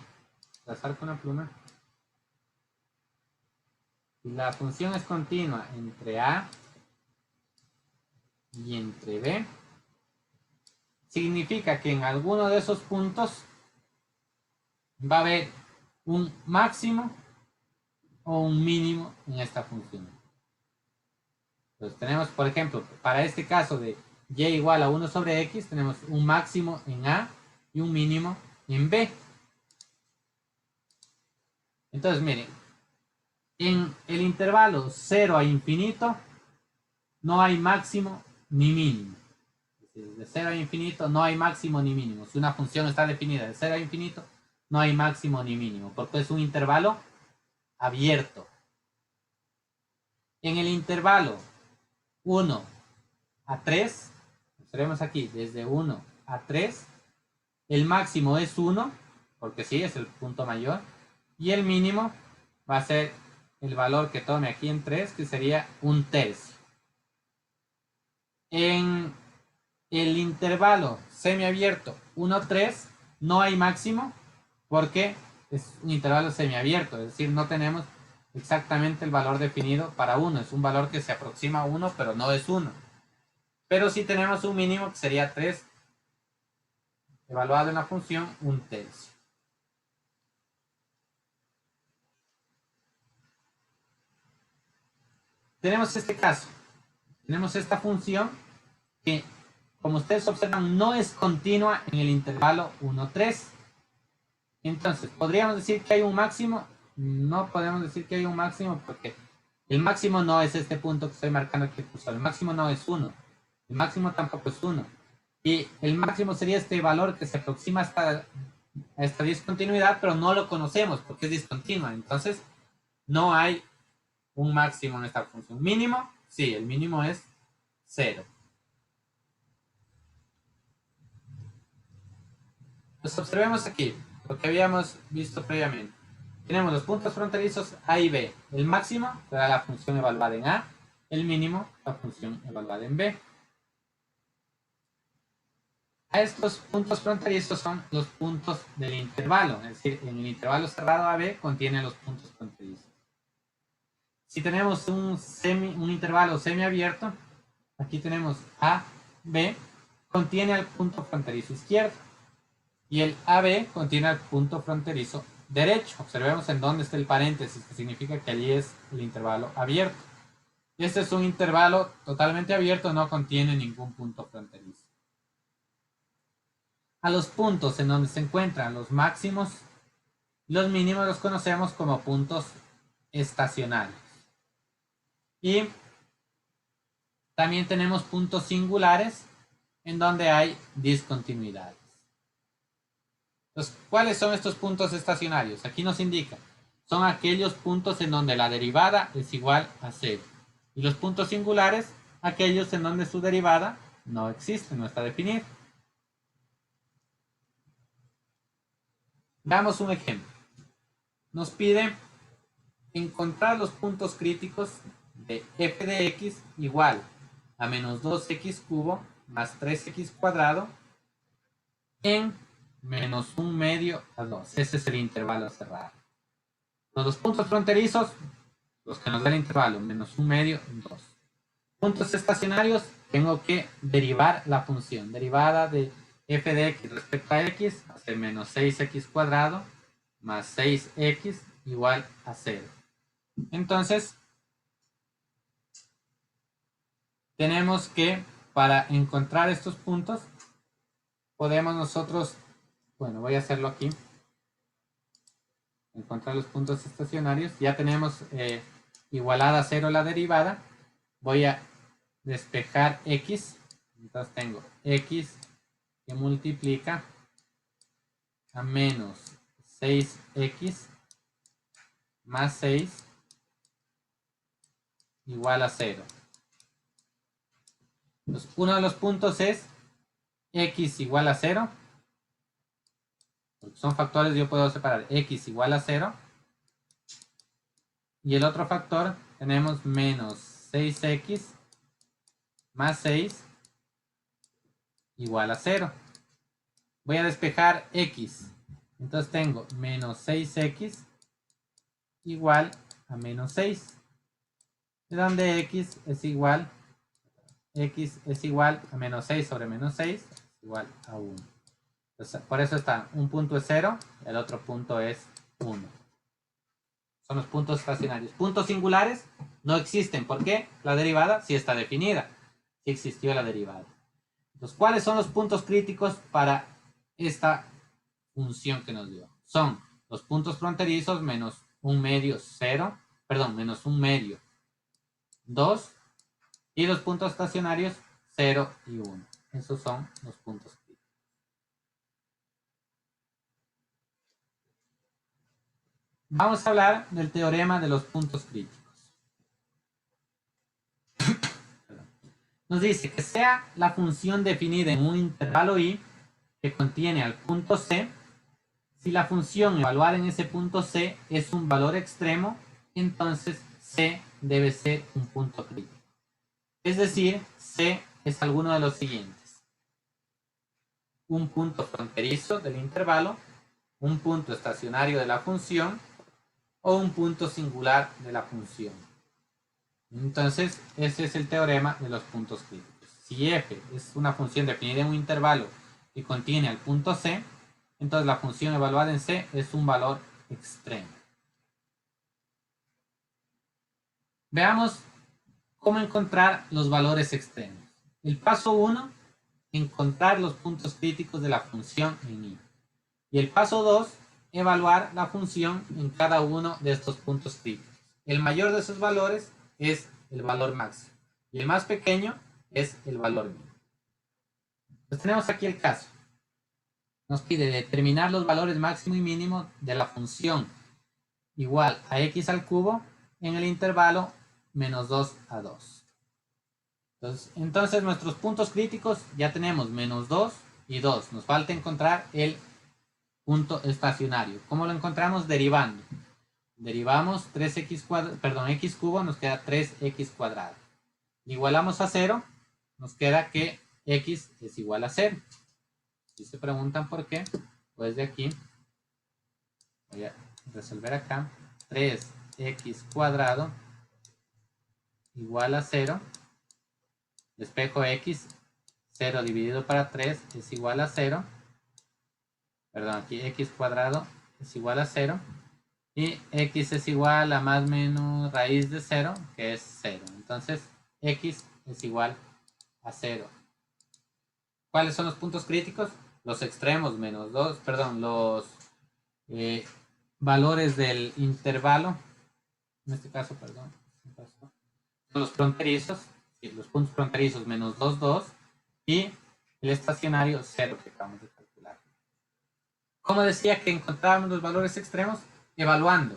trazar con la pluma. Si la función es continua entre A y entre B, significa que en alguno de esos puntos va a haber un máximo o un mínimo en esta función. Entonces tenemos, por ejemplo, para este caso de y igual a 1 sobre x, tenemos un máximo en A y un mínimo en B. Entonces, miren, en el intervalo 0 a infinito no hay máximo ni mínimo. De 0 a infinito no hay máximo ni mínimo. Si una función está definida de 0 a infinito, no hay máximo ni mínimo, porque es un intervalo abierto. En el intervalo 1 a 3, observemos aquí, desde 1 a 3, el máximo es 1, porque sí, es el punto mayor, y el mínimo va a ser el valor que tome aquí en 3, que sería 1/3. En el intervalo semiabierto 1-3 no hay máximo porque es un intervalo semiabierto, es decir, no tenemos exactamente el valor definido para 1, es un valor que se aproxima a 1 pero no es 1. Pero sí tenemos un mínimo que sería 3, evaluado en la función 1/3. Tenemos este caso, tenemos esta función que, como ustedes observan, no es continua en el intervalo 1-3. Entonces, ¿podríamos decir que hay un máximo? No podemos decir que hay un máximo porque el máximo no es este punto que estoy marcando aquí. El máximo no es 1. El máximo tampoco es 1. Y el máximo sería este valor que se aproxima a esta discontinuidad, pero no lo conocemos porque es discontinua. Entonces, no hay un máximo en esta función. ¿Mínimo? Sí, el mínimo es 0. Pues observemos aquí lo que habíamos visto previamente. Tenemos los puntos fronterizos A y B. El máximo será la función evaluada en A el mínimo, la función evaluada en B. A estos puntos fronterizos son los puntos del intervalo, es decir, en el intervalo cerrado AB contiene los puntos fronterizos. Si tenemos un intervalo semiabierto, aquí tenemos AB, contiene el punto fronterizo izquierdo. Y el AB contiene el punto fronterizo derecho. Observemos en dónde está el paréntesis, que significa que allí es el intervalo abierto. Y este es un intervalo totalmente abierto, no contiene ningún punto fronterizo. A los puntos en donde se encuentran los máximos, los mínimos los conocemos como puntos estacionarios. Y también tenemos puntos singulares en donde hay discontinuidades. Entonces, ¿cuáles son estos puntos estacionarios? Aquí nos indica, son aquellos puntos en donde la derivada es igual a 0. Y los puntos singulares, aquellos en donde su derivada no existe, no está definida. Veamos un ejemplo. Nos pide encontrar los puntos críticos de f de x igual a menos 2x cubo más 3x cuadrado en menos 1 medio a 2. Ese es el intervalo cerrado. Los puntos fronterizos, los que nos da el intervalo, menos 1 medio, 2. Puntos estacionarios, tengo que derivar la función. Derivada de f de x respecto a x, hace menos 6x cuadrado más 6x igual a 0. Entonces, tenemos que, para encontrar estos puntos, podemos nosotros, bueno, voy a hacerlo aquí, encontrar los puntos estacionarios. Ya tenemos igualada a 0 la derivada. Voy a despejar x, entonces tengo x que multiplica a menos 6x más 6 igual a 0. Entonces, uno de los puntos es x igual a 0. Porque son factores, yo puedo separar x igual a 0. Y el otro factor tenemos menos 6x más 6 igual a 0. Voy a despejar x. Entonces tengo menos 6x igual a menos 6. De donde x es igual a menos 6 sobre menos 6 es igual a 1. Entonces, por eso está, un punto es 0, el otro punto es 1. Son los puntos estacionarios. Puntos singulares no existen. ¿Por qué? La derivada sí está definida. Sí existió la derivada. Entonces, ¿cuáles son los puntos críticos para esta función que nos dio? Son los puntos fronterizos menos 1 medio 0, perdón, menos 1 medio 2, y los puntos estacionarios 0 y 1. Esos son los puntos críticos. Vamos a hablar del teorema de los puntos críticos. Nos dice que sea la función definida en un intervalo i que contiene al punto c, si la función evaluada en ese punto c es un valor extremo, entonces c debe ser un punto crítico. Es decir, c es alguno de los siguientes: un punto fronterizo del intervalo, un punto estacionario de la función o un punto singular de la función. Entonces, ese es el teorema de los puntos críticos. Si f es una función definida en un intervalo y contiene al punto c, entonces la función evaluada en c es un valor extremo. Veamos cómo encontrar los valores extremos. El paso 1, encontrar los puntos críticos de la función en i. Y el paso 2, evaluar la función en cada uno de estos puntos críticos. El mayor de esos valores es el valor máximo y el más pequeño es el valor mínimo. Pues tenemos aquí el caso. Nos pide determinar los valores máximo y mínimo de la función igual a x al cubo en el intervalo menos 2 a 2. Entonces nuestros puntos críticos ya tenemos menos 2 y 2. Nos falta encontrar el punto estacionario. ¿Cómo lo encontramos? Derivando. Derivamos 3x cuadrado, perdón, x cubo nos queda 3x cuadrado. igualamos a 0, nos queda que x es igual a 0. Si se preguntan por qué, pues de aquí voy a resolver acá. 3x cuadrado igual a 0. Despejo x, 0 dividido para 3 es igual a 0. Perdón, aquí x cuadrado es igual a 0. Y x es igual a más menos raíz de 0, que es 0. Entonces, x es igual a 0. ¿Cuáles son los puntos críticos? Los extremos menos 2, perdón, los valores del intervalo. En este caso, perdón, son los fronterizos, los puntos fronterizos menos 2, 2 y el estacionario 0 que acabamos de calcular. ¿Cómo decía que encontrábamos los valores extremos? Evaluando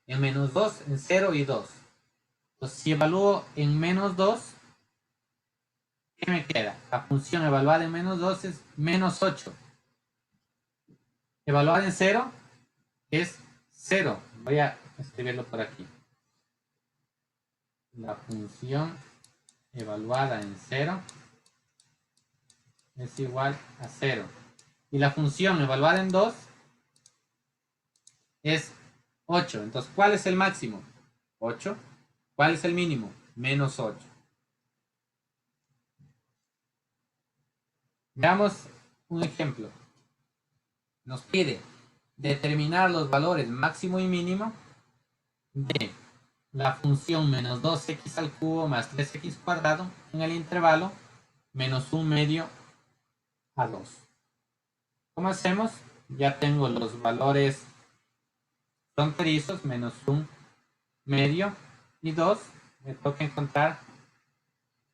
en menos 2, en 0 y 2. Entonces, si evalúo en menos 2, ¿qué me queda? La función evaluada en menos 2 es menos 8. Evaluada en 0 es 0. Voy a escribirlo por aquí. La función evaluada en 0 es igual a 0. Y la función evaluada en 2 es 8. Entonces, ¿cuál es el máximo? 8. ¿Cuál es el mínimo? Menos 8. Veamos un ejemplo. Nos pide determinar los valores máximo y mínimo de la función menos 2x al cubo más 3x cuadrado en el intervalo menos 1 medio a 2. ¿Cómo hacemos? Ya tengo los valores fronterizos, menos 1 medio y 2. Me toca encontrar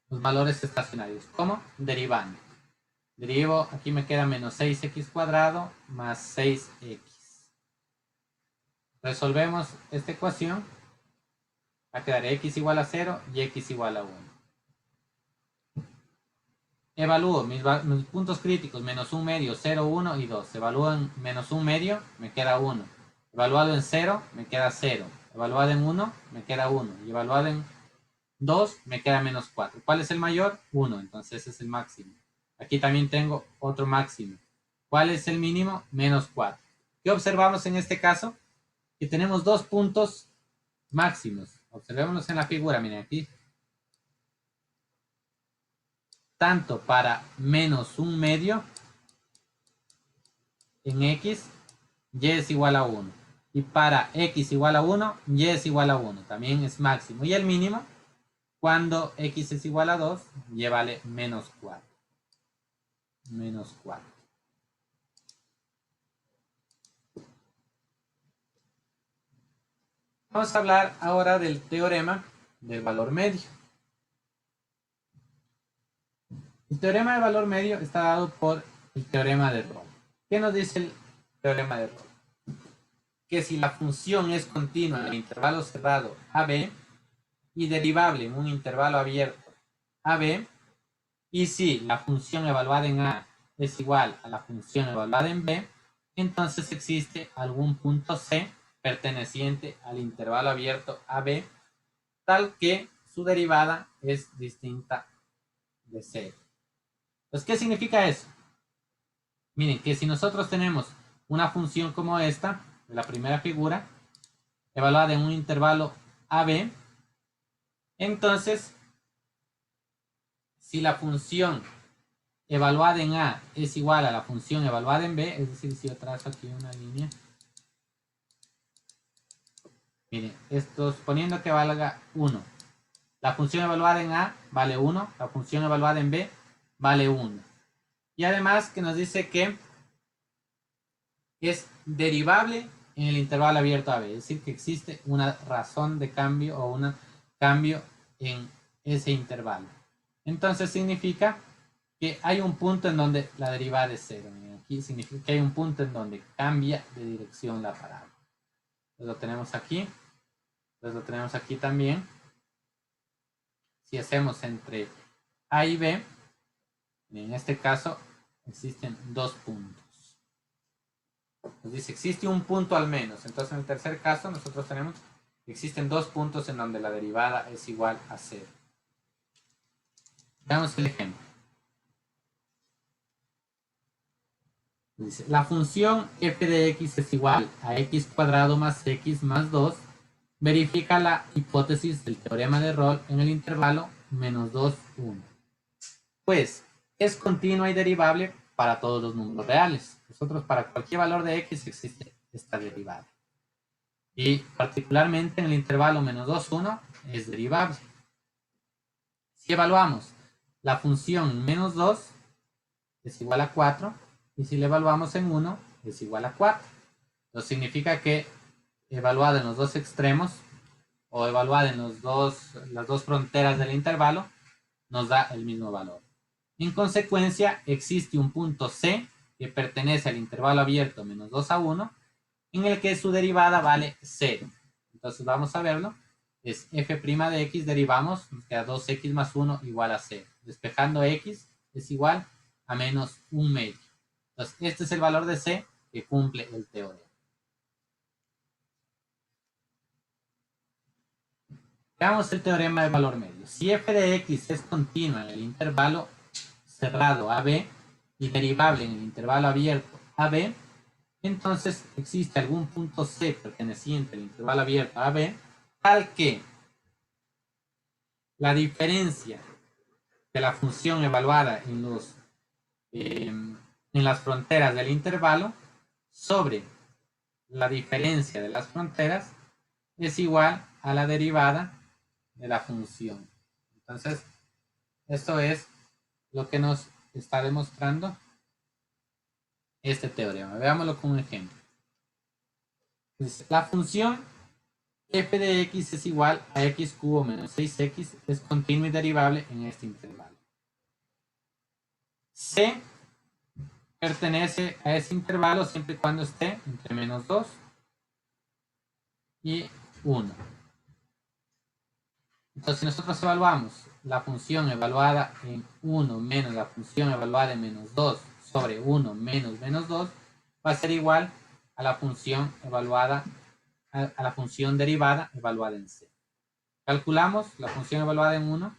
los valores estacionarios. ¿Cómo? Derivando. Derivo, aquí me queda menos 6x cuadrado más 6x. Resolvemos esta ecuación. Va a quedar x igual a 0 y x igual a 1. Evalúo mis puntos críticos, menos 1 medio, 0, 1 y 2. Evalúo en menos 1 medio, me queda 1. Evaluado en 0, me queda 0. Evaluado en 1, me queda 1. Y evaluado en 2, me queda menos 4. ¿Cuál es el mayor? 1. Entonces ese es el máximo. Aquí también tengo otro máximo. ¿Cuál es el mínimo? Menos 4. ¿Qué observamos en este caso? Que tenemos dos puntos máximos. Observémoslos en la figura. Miren aquí. Tanto para menos 1 medio en x, y es igual a 1. Y para x igual a 1, y es igual a 1. También es máximo. Y el mínimo, cuando x es igual a 2, y vale menos 4. Menos 4. Vamos a hablar ahora del teorema del valor medio. El teorema del valor medio está dado por el teorema de Rolle. ¿Qué nos dice el teorema de Rolle? Que si la función es continua en el intervalo cerrado AB y derivable en un intervalo abierto AB, y si la función evaluada en A es igual a la función evaluada en B, entonces existe algún punto C perteneciente al intervalo abierto AB, tal que su derivada es distinta de C. Entonces, ¿qué significa eso? Miren, que si nosotros tenemos una función como esta, de la primera figura, evaluada en un intervalo AB, entonces, si la función evaluada en A es igual a la función evaluada en B, es decir, si yo trazo aquí una línea, miren, esto suponiendo que valga 1. La función evaluada en A vale 1, la función evaluada en B vale 1. Y además que nos dice que es derivable en el intervalo abierto AB, es decir, que existe una razón de cambio o un cambio en ese intervalo. Entonces significa que hay un punto en donde la derivada es 0. Aquí significa que hay un punto en donde cambia de dirección la parábola. Entonces lo tenemos aquí. Entonces lo tenemos aquí también. Si hacemos entre A y B, en este caso existen dos puntos. Nos dice, existe un punto al menos. Entonces en el tercer caso nosotros tenemos que existen dos puntos en donde la derivada es igual a 0. Veamos el ejemplo. Dice, la función f de x es igual a x cuadrado más x más 2. Verifica la hipótesis del teorema de Rolle en el intervalo menos 2, 1. Pues es continua y derivable para todos los números reales. Nosotros para cualquier valor de x existe esta derivada. Y particularmente en el intervalo menos 2, 1 es derivable. Si evaluamos la función menos 2 es igual a 4 y si la evaluamos en 1 es igual a 4. Eso significa que evaluada en los dos extremos o evaluada en las dos fronteras del intervalo nos da el mismo valor. En consecuencia, existe un punto C que pertenece al intervalo abierto menos 2 a 1 en el que su derivada vale 0. Entonces vamos a verlo. Es f' de x, derivamos, nos queda 2x más 1 igual a 0. Despejando x es igual a menos 1 medio. Entonces este es el valor de C que cumple el teorema. Veamos el teorema del valor medio. Si f de x es continua en el intervalo cerrado AB y derivable en el intervalo abierto AB, entonces existe algún punto C perteneciente al intervalo abierto AB tal que la diferencia de la función evaluada en las fronteras del intervalo sobre la diferencia de las fronteras es igual a la derivada de la función. Entonces, esto es lo que nos está demostrando este teorema. Veámoslo con un ejemplo. Entonces, la función f de x es igual a x cubo menos 6x es continua y derivable en este intervalo. C pertenece a ese intervalo siempre y cuando esté entre menos 2 y 1. Entonces, si nosotros evaluamos la función evaluada en 1 menos la función evaluada en menos 2 sobre 1 menos menos 2, va a ser igual a la función evaluada, a la función derivada evaluada en C. Calculamos la función evaluada en 1.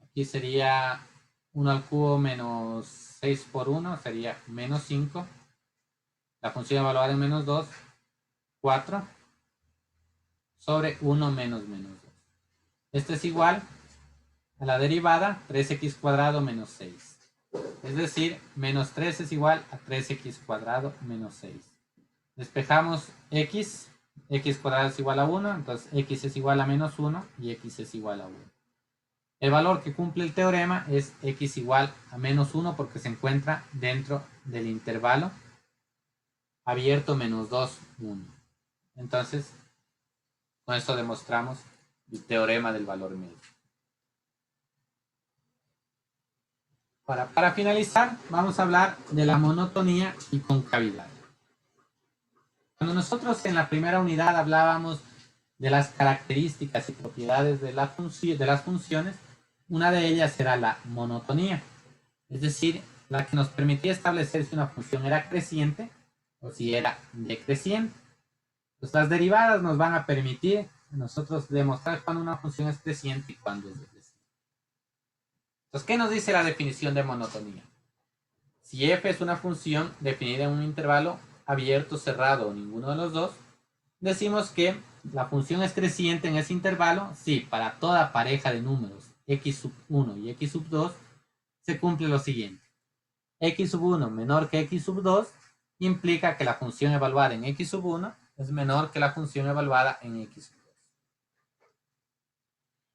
Aquí sería 1 al cubo menos 6 por 1, sería menos 5. La función evaluada en menos 2, 4 sobre 1 menos menos 2. Esto es igual a la derivada 3x cuadrado menos 6. Es decir, menos 3 es igual a 3x cuadrado menos 6. Despejamos x cuadrado es igual a 1, entonces x es igual a menos 1 y x es igual a 1. El valor que cumple el teorema es x igual a menos 1 porque se encuentra dentro del intervalo abierto menos 2, 1. Entonces, con esto demostramos el teorema del valor medio. Para finalizar, vamos a hablar de la monotonía y concavidad. Cuando nosotros en la primera unidad hablábamos de las características y propiedades de las funciones, una de ellas era la monotonía, es decir, la que nos permitía establecer si una función era creciente o si era decreciente. Pues las derivadas nos van a permitir nosotros demostrar cuándo una función es creciente y cuándo es decreciente. Entonces, ¿qué nos dice la definición de monotonía? Si f es una función definida en un intervalo abierto, cerrado o ninguno de los dos, decimos que la función es creciente en ese intervalo si para toda pareja de números x sub 1 y x sub 2 se cumple lo siguiente. X sub 1 menor que x sub 2 implica que la función evaluada en x sub 1 es menor que la función evaluada en x sub 2.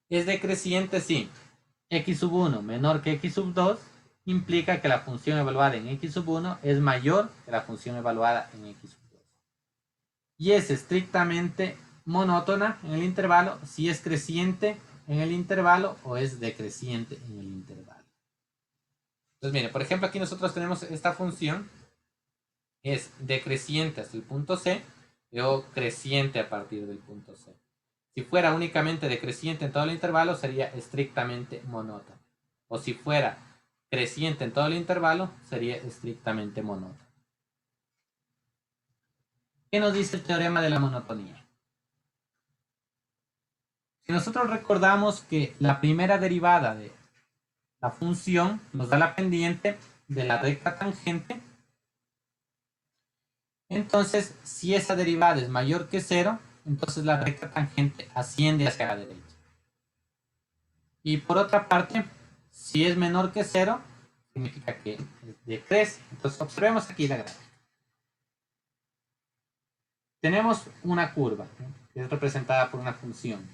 Es decreciente si x sub 1 menor que x sub 2 implica que la función evaluada en x sub 1 es mayor que la función evaluada en x sub 2. Y es estrictamente monótona en el intervalo si es creciente en el intervalo o es decreciente en el intervalo. Entonces, mire, por ejemplo, aquí nosotros tenemos esta función, es decreciente hasta el punto C, luego creciente a partir del punto C. Si fuera únicamente decreciente en todo el intervalo, sería estrictamente monótona. O si fuera creciente en todo el intervalo, sería estrictamente monótona. ¿Qué nos dice el teorema de la monotonía? Si nosotros recordamos que la primera derivada de la función nos da la pendiente de la recta tangente. Entonces, si esa derivada es mayor que 0, entonces la recta tangente asciende hacia la derecha. Y por otra parte, si es menor que 0, significa que decrece. Entonces, observemos aquí la gráfica. Tenemos una curva, ¿no?, que es representada por una función.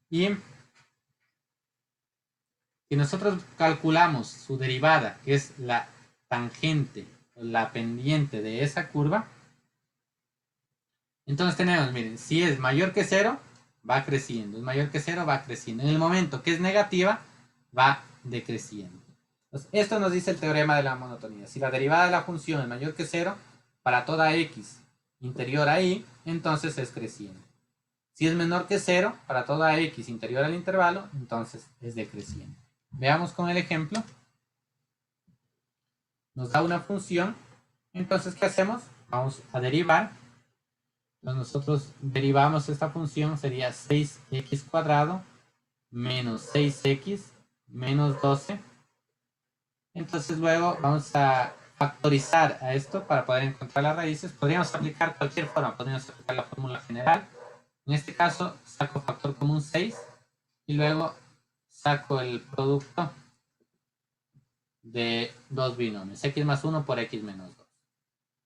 Y si nosotros calculamos su derivada, que es la tangente, la pendiente de esa curva, entonces tenemos, miren, si es mayor que 0, va creciendo. Es mayor que 0, va creciendo. En el momento que es negativa, va decreciendo. Entonces, esto nos dice el teorema de la monotonía. Si la derivada de la función es mayor que 0, para toda x interior a y, entonces es creciente. Si es menor que 0, para toda x interior al intervalo, entonces es decreciente. Veamos con el ejemplo. Nos da una función. Entonces, ¿qué hacemos? Vamos a derivar. Entonces, nosotros derivamos esta función, sería 6x cuadrado menos 6x menos 12. Entonces, luego vamos a factorizar a esto para poder encontrar las raíces. Podríamos aplicar cualquier forma, podríamos aplicar la fórmula general. En este caso, saco factor común 6 y luego saco el producto de dos binomios, x más 1 por x menos 2.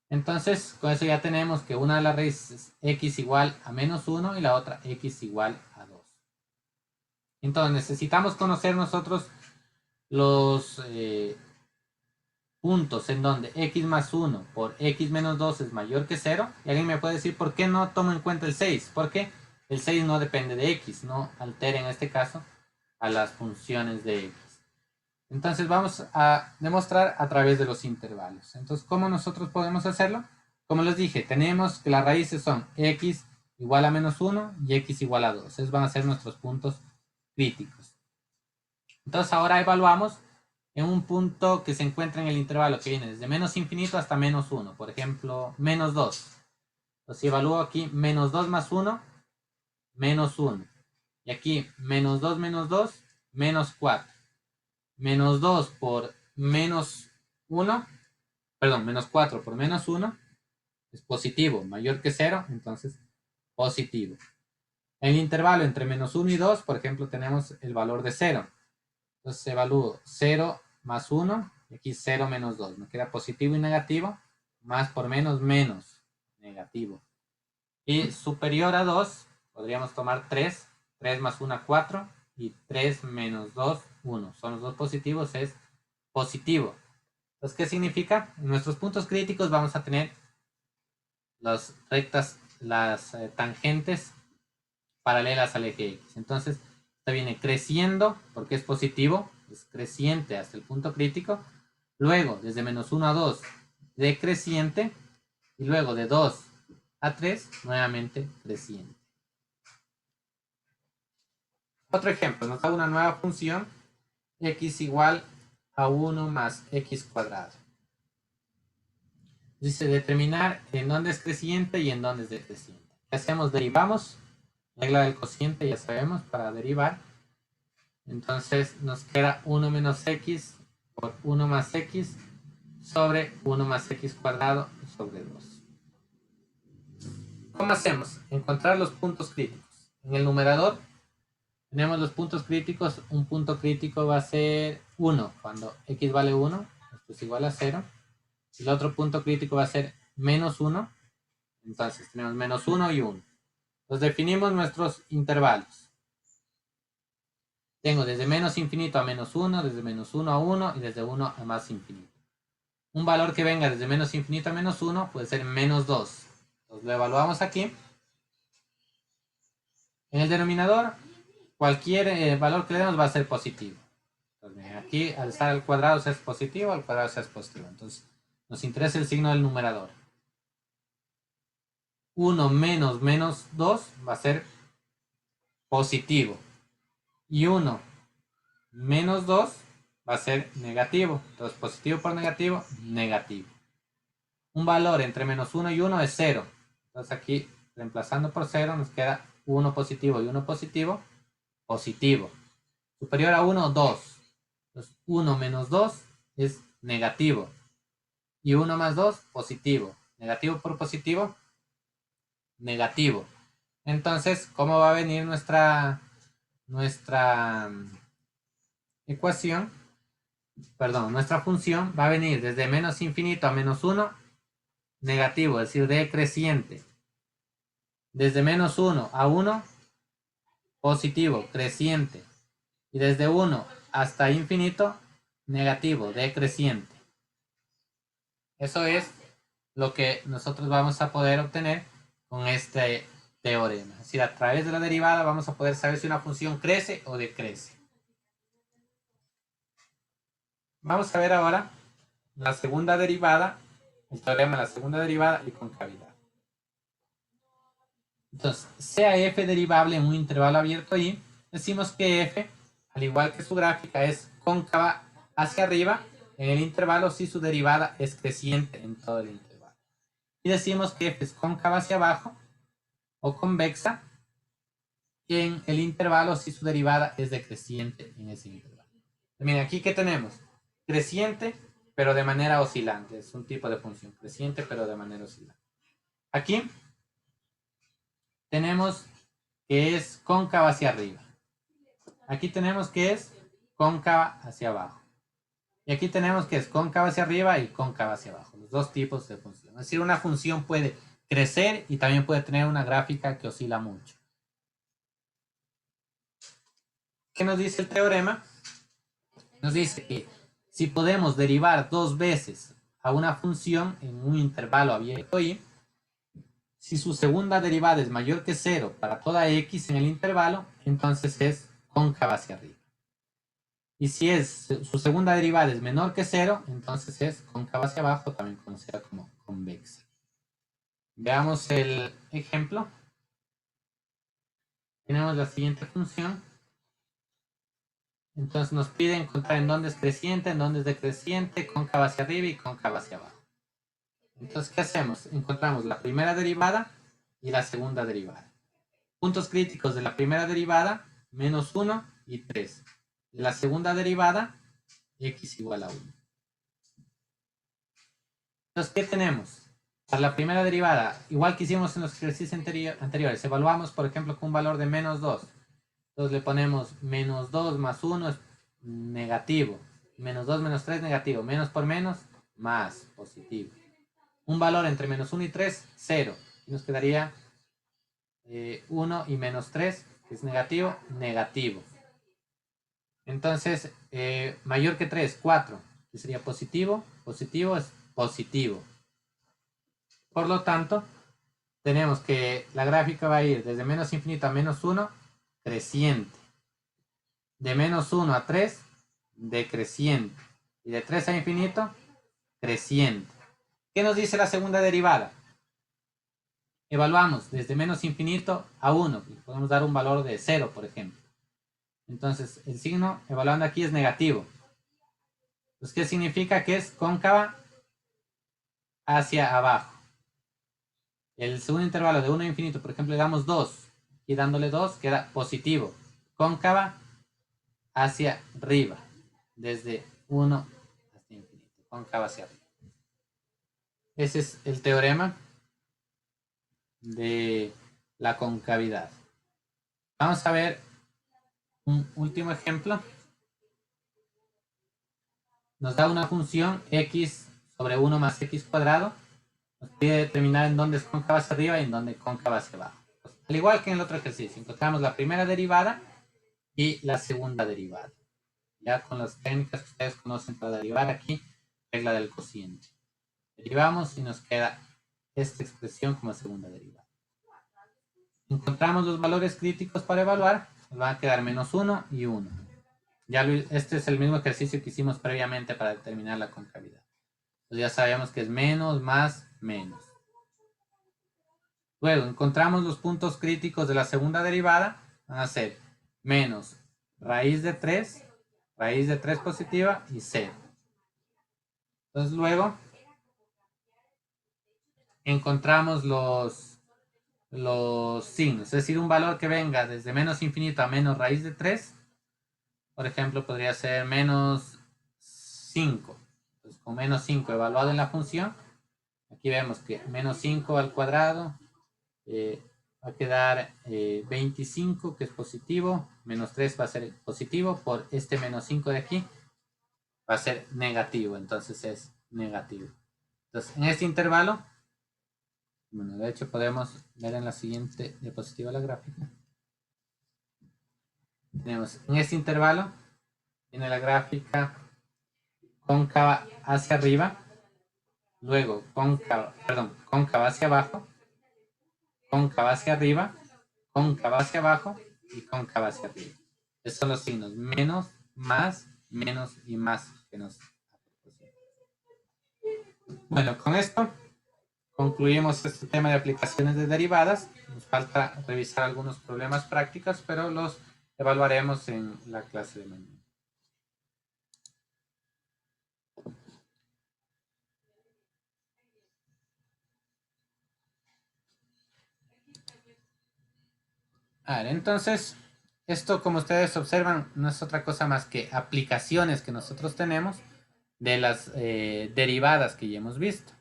Entonces, con eso ya tenemos que una de las raíces es x igual a menos 1 y la otra x igual a 2. Entonces, necesitamos conocer nosotros los puntos en donde x más 1 por x menos 2 es mayor que 0. Y alguien me puede decir, ¿por qué no tomo en cuenta el 6? Porque el 6 no depende de x, no altera en este caso a las funciones de x. Entonces vamos a demostrar a través de los intervalos. Entonces, ¿cómo nosotros podemos hacerlo? Como les dije, tenemos que las raíces son x igual a menos 1 y x igual a 2. Esos van a ser nuestros puntos críticos. Entonces ahora evaluamos en un punto que se encuentra en el intervalo que viene desde menos infinito hasta menos 1. Por ejemplo, menos 2. Entonces si evalúo aquí menos 2 más 1, menos 1. Y aquí menos 2 menos 2, menos 4. Menos 2 por menos 1, perdón, menos 4 por menos 1 es positivo, mayor que 0, entonces positivo. En el intervalo entre menos 1 y 2, por ejemplo, tenemos el valor de 0. Entonces evalúo 0 más 1, y aquí 0 menos 2. Me queda positivo y negativo, más por menos, menos, negativo. Y superior a 2, podríamos tomar 3, 3 más 1, 4, y 3 menos 2, 1. Son los dos positivos, es positivo. Entonces, ¿qué significa? En nuestros puntos críticos vamos a tener las rectas, las tangentes paralelas al eje X. Entonces, esta viene creciendo porque es positivo, es creciente hasta el punto crítico. Luego, desde menos 1 a 2, decreciente. Y luego de 2 a 3, nuevamente creciente. Otro ejemplo, nos da una nueva función, x igual a 1 más x cuadrado. Dice determinar en dónde es creciente y en dónde es decreciente. ¿Qué hacemos? Derivamos. Regla del cociente, ya sabemos, para derivar. Entonces nos queda 1 menos x por 1 más x sobre 1 más x cuadrado sobre 2. ¿Cómo hacemos? Encontrar los puntos críticos. En el numerador tenemos los puntos críticos. Un punto crítico va a ser 1. Cuando x vale 1, esto es igual a 0. El otro punto crítico va a ser menos 1. Entonces tenemos menos 1 y 1. Entonces definimos nuestros intervalos. Tengo desde menos infinito a menos 1, desde menos 1 a 1 y desde 1 a más infinito. Un valor que venga desde menos infinito a menos 1 puede ser menos 2. Entonces lo evaluamos aquí. En el denominador, cualquier valor que le demos va a ser positivo. Entonces, aquí al estar al cuadrado se es positivo, al cuadrado se es positivo. Entonces nos interesa el signo del numerador. 1 menos menos 2 va a ser positivo. Y 1 menos 2 va a ser negativo. Entonces positivo por negativo, negativo. Un valor entre menos 1 y 1 es 0. Entonces aquí reemplazando por 0 nos queda 1 positivo y 1 positivo, positivo. Superior a 1, 2. Entonces, 1 menos 2 es negativo. Y 1 más 2, positivo. Negativo por positivo, negativo. Entonces, ¿cómo va a venir nuestra ecuación? Perdón, nuestra función va a venir desde menos infinito a menos 1, negativo, es decir, decreciente. Desde menos 1 a 1, positivo, creciente. Y desde 1 hasta infinito, negativo, decreciente. Eso es lo que nosotros vamos a poder obtener con este teorema. Es decir, a través de la derivada vamos a poder saber si una función crece o decrece. Vamos a ver ahora la segunda derivada, el teorema de la segunda derivada y concavidad. Entonces, sea f derivable en un intervalo abierto y decimos que f, al igual que su gráfica, es cóncava hacia arriba en el intervalo si su derivada es creciente en todo el intervalo. Y decimos que f es cóncava hacia abajo o convexa en el intervalo si su derivada es decreciente en ese intervalo. Miren, aquí ¿qué tenemos? Creciente, pero de manera oscilante. Es un tipo de función. Creciente, pero de manera oscilante. Aquí tenemos que es cóncava hacia arriba. Aquí tenemos que es cóncava hacia abajo. Y aquí tenemos que es cóncava hacia arriba y cóncava hacia abajo. Los dos tipos de función. Es decir, una función puede crecer y también puede tener una gráfica que oscila mucho. ¿Qué nos dice el teorema? Nos dice que si podemos derivar dos veces a una función en un intervalo abierto y si su segunda derivada es mayor que 0 para toda x en el intervalo, entonces es cóncava hacia arriba. Y si su segunda derivada es menor que 0, entonces es cóncava hacia abajo, también conocida como convexa. Veamos el ejemplo. Tenemos la siguiente función. Entonces nos pide encontrar en dónde es creciente, en dónde es decreciente, cóncava hacia arriba y cóncava hacia abajo. Entonces, ¿qué hacemos? Encontramos la primera derivada y la segunda derivada. Puntos críticos de la primera derivada, menos 1 y 3. De la segunda derivada, x igual a 1. Entonces, ¿qué tenemos? Para la primera derivada, igual que hicimos en los ejercicios anteriores, evaluamos, por ejemplo, con un valor de menos 2. Entonces le ponemos menos 2 más 1 es negativo. Menos 2 menos 3 negativo. Menos por menos, más positivo. Un valor entre menos 1 y 3, 0. Y nos quedaría 1 y menos 3, que es negativo, negativo. Entonces, mayor que 3, 4, que sería positivo. Positivo es positivo. Por lo tanto, tenemos que la gráfica va a ir desde menos infinito a menos 1, creciente. De menos 1 a 3, decreciente. Y de 3 a infinito, creciente. ¿Qué nos dice la segunda derivada? Evaluamos desde menos infinito a 1. Podemos dar un valor de 0, por ejemplo. Entonces, el signo evaluando aquí es negativo. Entonces, ¿qué significa? Que es cóncava hacia abajo. El segundo intervalo de 1 a infinito, por ejemplo, le damos 2. Y dándole 2 queda positivo. Cóncava hacia arriba. Desde 1 hasta infinito. Cóncava hacia arriba. Ese es el teorema de la concavidad. Vamos a ver un último ejemplo. Nos da una función x sobre 1 más x cuadrado. Nos pide determinar en dónde es cóncava hacia arriba y en dónde es cóncava hacia abajo. Pues, al igual que en el otro ejercicio, encontramos la primera derivada y la segunda derivada. Ya con las técnicas que ustedes conocen para derivar aquí, regla del cociente. Derivamos y nos queda esta expresión como segunda derivada. Encontramos los valores críticos para evaluar, nos van a quedar menos 1 y 1. Este es el mismo ejercicio que hicimos previamente para determinar la concavidad. Entonces ya sabemos que es menos, más, menos. Luego encontramos los puntos críticos de la segunda derivada, van a ser menos raíz de 3 positiva y 0. Entonces luego encontramos los signos, es decir, un valor que venga desde menos infinito a menos raíz de 3 por ejemplo, podría ser menos 5. Entonces, con menos 5 evaluado en la función, aquí vemos que menos 5 al cuadrado va a quedar 25, que es positivo, menos 3 va a ser positivo, por este menos 5 de aquí va a ser negativo, entonces es negativo. Entonces, en este intervalo, bueno, de hecho podemos ver en la siguiente diapositiva la gráfica. Tenemos en este intervalo, tiene la gráfica cóncava hacia arriba, luego cóncava hacia abajo, cóncava hacia arriba, cóncava hacia abajo y cóncava hacia arriba. Estos son los signos menos, más, menos y más que nos Bueno, con esto concluimos este tema de aplicaciones de derivadas. Nos falta revisar algunos problemas prácticos, pero los evaluaremos en la clase de mañana. A ver, entonces, esto como ustedes observan no es otra cosa más que aplicaciones que nosotros tenemos de las derivadas que ya hemos visto.